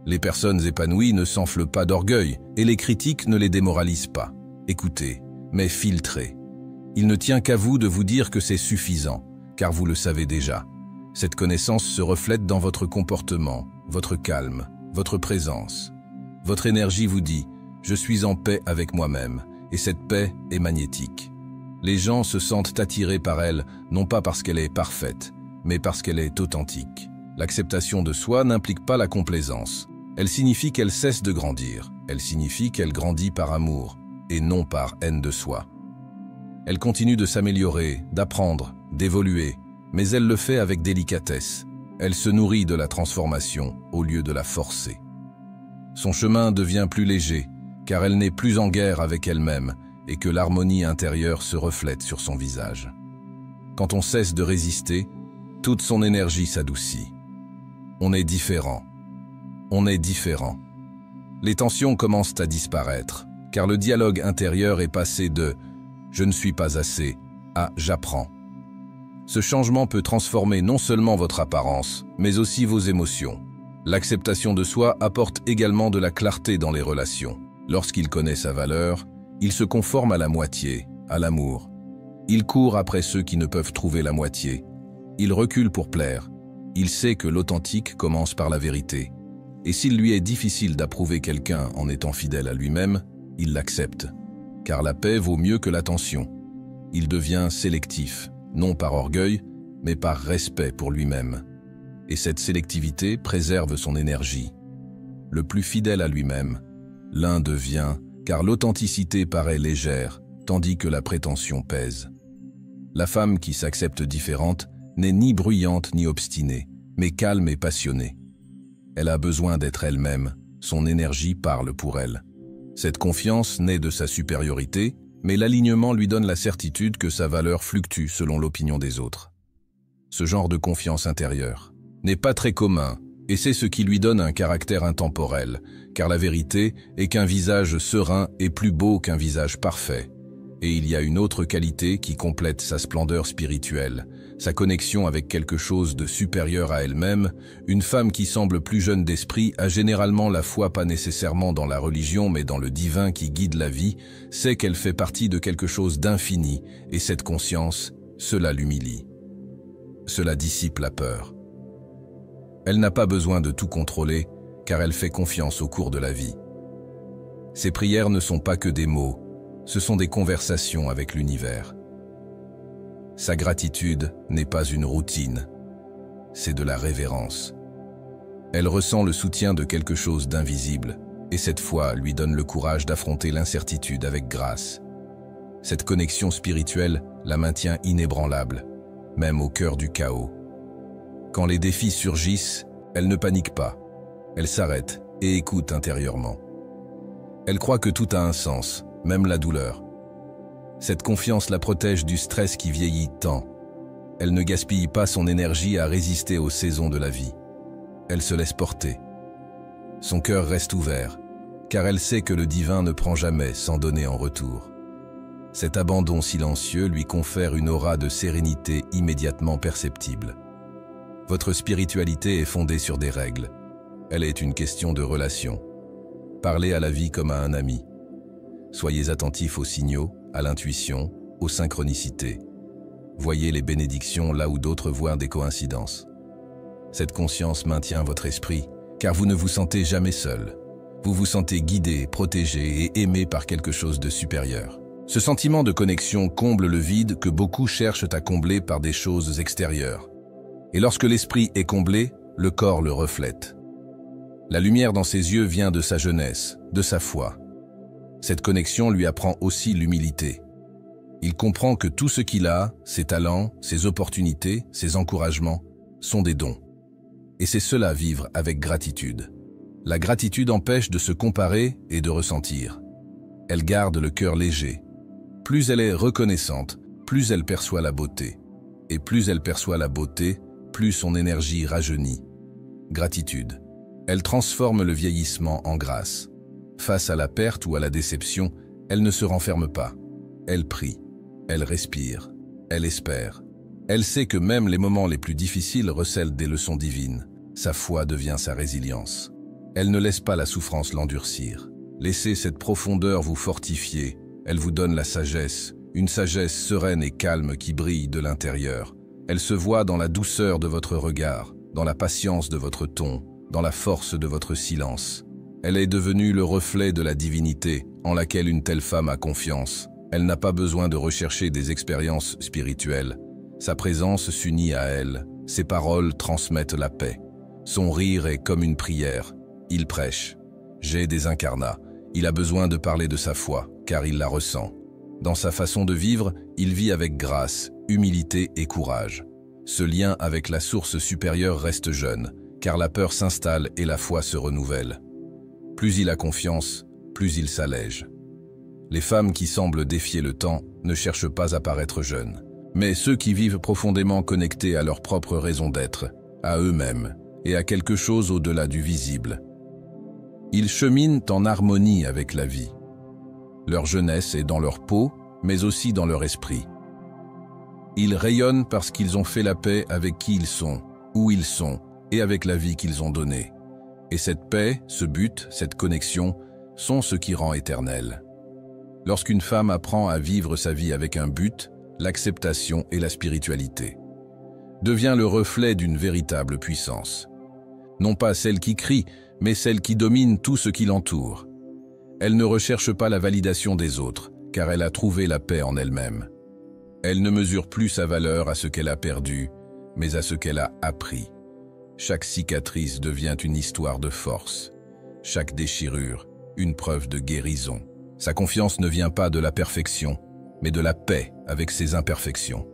Les personnes épanouies ne s'enflent pas d'orgueil, et les critiques ne les démoralisent pas. Écoutez, mais filtrez. Il ne tient qu'à vous de vous dire que c'est suffisant, car vous le savez déjà. Cette connaissance se reflète dans votre comportement, votre calme, votre présence. Votre énergie vous dit « Je suis en paix avec moi-même » et cette paix est magnétique. Les gens se sentent attirés par elle, non pas parce qu'elle est parfaite, mais parce qu'elle est authentique. L'acceptation de soi n'implique pas la complaisance. Elle signifie qu'elle cesse de grandir. Elle signifie qu'elle grandit par amour, et non par haine de soi. Elle continue de s'améliorer, d'apprendre, d'évoluer, mais elle le fait avec délicatesse. Elle se nourrit de la transformation au lieu de la forcer. Son chemin devient plus léger, car elle n'est plus en guerre avec elle-même et que l'harmonie intérieure se reflète sur son visage. Quand on cesse de résister, toute son énergie s'adoucit. On est différent. On est différent. Les tensions commencent à disparaître, car le dialogue intérieur est passé de « je ne suis pas assez » à « j'apprends ». Ce changement peut transformer non seulement votre apparence, mais aussi vos émotions. L'acceptation de soi apporte également de la clarté dans les relations. Lorsqu'il connaît sa valeur, il se conforme à la moitié, à l'amour. Il court après ceux qui ne peuvent trouver la moitié. Il recule pour plaire. Il sait que l'authentique commence par la vérité. Et s'il lui est difficile d'approuver quelqu'un en étant fidèle à lui-même, il l'accepte. Car la paix vaut mieux que l'attention. Il devient sélectif, non par orgueil, mais par respect pour lui-même. Et cette sélectivité préserve son énergie. Le plus fidèle à lui-même, l'un devient, car l'authenticité paraît légère, tandis que la prétention pèse. La femme qui s'accepte différente n'est ni bruyante ni obstinée, mais calme et passionnée. Elle a besoin d'être elle-même, son énergie parle pour elle. Cette confiance naît de sa supériorité, mais l'alignement lui donne la certitude que sa valeur fluctue selon l'opinion des autres. Ce genre de confiance intérieure n'est pas très commun, et c'est ce qui lui donne un caractère intemporel, car la vérité est qu'un visage serein est plus beau qu'un visage parfait. Et il y a une autre qualité qui complète sa splendeur spirituelle, sa connexion avec quelque chose de supérieur à elle-même. Une femme qui semble plus jeune d'esprit a généralement la foi pas nécessairement dans la religion mais dans le divin qui guide la vie, sait qu'elle fait partie de quelque chose d'infini, et cette conscience, cela l'humilie. Cela dissipe la peur. Elle n'a pas besoin de tout contrôler, car elle fait confiance au cours de la vie. Ses prières ne sont pas que des mots, ce sont des conversations avec l'univers. Sa gratitude n'est pas une routine, c'est de la révérence. Elle ressent le soutien de quelque chose d'invisible, et cette foi lui donne le courage d'affronter l'incertitude avec grâce. Cette connexion spirituelle la maintient inébranlable, même au cœur du chaos. Quand les défis surgissent, elle ne panique pas. Elle s'arrête et écoute intérieurement. Elle croit que tout a un sens, même la douleur. Cette confiance la protège du stress qui vieillit tant. Elle ne gaspille pas son énergie à résister aux saisons de la vie. Elle se laisse porter. Son cœur reste ouvert, car elle sait que le divin ne prend jamais sans donner en retour. Cet abandon silencieux lui confère une aura de sérénité immédiatement perceptible. Votre spiritualité est fondée sur des règles. Elle est une question de relation. Parlez à la vie comme à un ami. Soyez attentif aux signaux, à l'intuition, aux synchronicités. Voyez les bénédictions là où d'autres voient des coïncidences. Cette conscience maintient votre esprit, car vous ne vous sentez jamais seul. Vous vous sentez guidé, protégé et aimé par quelque chose de supérieur. Ce sentiment de connexion comble le vide que beaucoup cherchent à combler par des choses extérieures. Et lorsque l'esprit est comblé, le corps le reflète. La lumière dans ses yeux vient de sa jeunesse, de sa foi. Cette connexion lui apprend aussi l'humilité. Il comprend que tout ce qu'il a, ses talents, ses opportunités, ses encouragements, sont des dons. Et c'est cela vivre avec gratitude. La gratitude empêche de se comparer et de ressentir. Elle garde le cœur léger. Plus elle est reconnaissante, plus elle perçoit la beauté. Et plus elle perçoit la beauté, plus son énergie rajeunit. Gratitude. Elle transforme le vieillissement en grâce. Face à la perte ou à la déception, elle ne se renferme pas. Elle prie, elle respire, elle espère. Elle sait que même les moments les plus difficiles recèlent des leçons divines. Sa foi devient sa résilience. Elle ne laisse pas la souffrance l'endurcir. Laissez cette profondeur vous fortifier. Elle vous donne la sagesse, une sagesse sereine et calme qui brille de l'intérieur. Elle se voit dans la douceur de votre regard, dans la patience de votre ton, dans la force de votre silence. Elle est devenue le reflet de la divinité en laquelle une telle femme a confiance. Elle n'a pas besoin de rechercher des expériences spirituelles. Sa présence s'unit à elle. Ses paroles transmettent la paix. Son rire est comme une prière. Il prêche. J'ai des incarnats. Il a besoin de parler de sa foi, car il la ressent. Dans sa façon de vivre, il vit avec grâce, humilité et courage. Ce lien avec la source supérieure reste jeune, car la peur s'installe et la foi se renouvelle. Plus il a confiance, plus il s'allège. Les femmes qui semblent défier le temps ne cherchent pas à paraître jeunes, mais ceux qui vivent profondément connectés à leur propre raison d'être, à eux-mêmes et à quelque chose au-delà du visible. Ils cheminent en harmonie avec la vie. Leur jeunesse est dans leur peau, mais aussi dans leur esprit. Ils rayonnent parce qu'ils ont fait la paix avec qui ils sont, où ils sont, et avec la vie qu'ils ont donnée. Et cette paix, ce but, cette connexion, sont ce qui rend éternel. Lorsqu'une femme apprend à vivre sa vie avec un but, l'acceptation et la spiritualité devient le reflet d'une véritable puissance. Non pas celle qui crie, mais celle qui domine tout ce qui l'entoure. Elle ne recherche pas la validation des autres, car elle a trouvé la paix en elle-même. Elle ne mesure plus sa valeur à ce qu'elle a perdu, mais à ce qu'elle a appris. Chaque cicatrice devient une histoire de force. Chaque déchirure, une preuve de guérison. Sa confiance ne vient pas de la perfection, mais de la paix avec ses imperfections.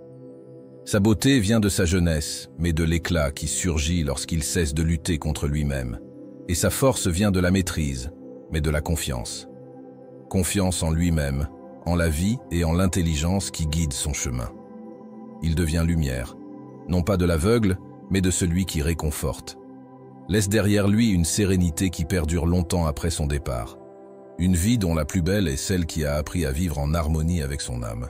Sa beauté vient de sa jeunesse, mais de l'éclat qui surgit lorsqu'il cesse de lutter contre lui-même. Et sa force vient de la maîtrise, mais de la confiance. Confiance en lui-même, en la vie et en l'intelligence qui guide son chemin. Il devient lumière, non pas de l'aveugle, mais de celui qui réconforte. Laisse derrière lui une sérénité qui perdure longtemps après son départ. Une vie dont la plus belle est celle qui a appris à vivre en harmonie avec son âme.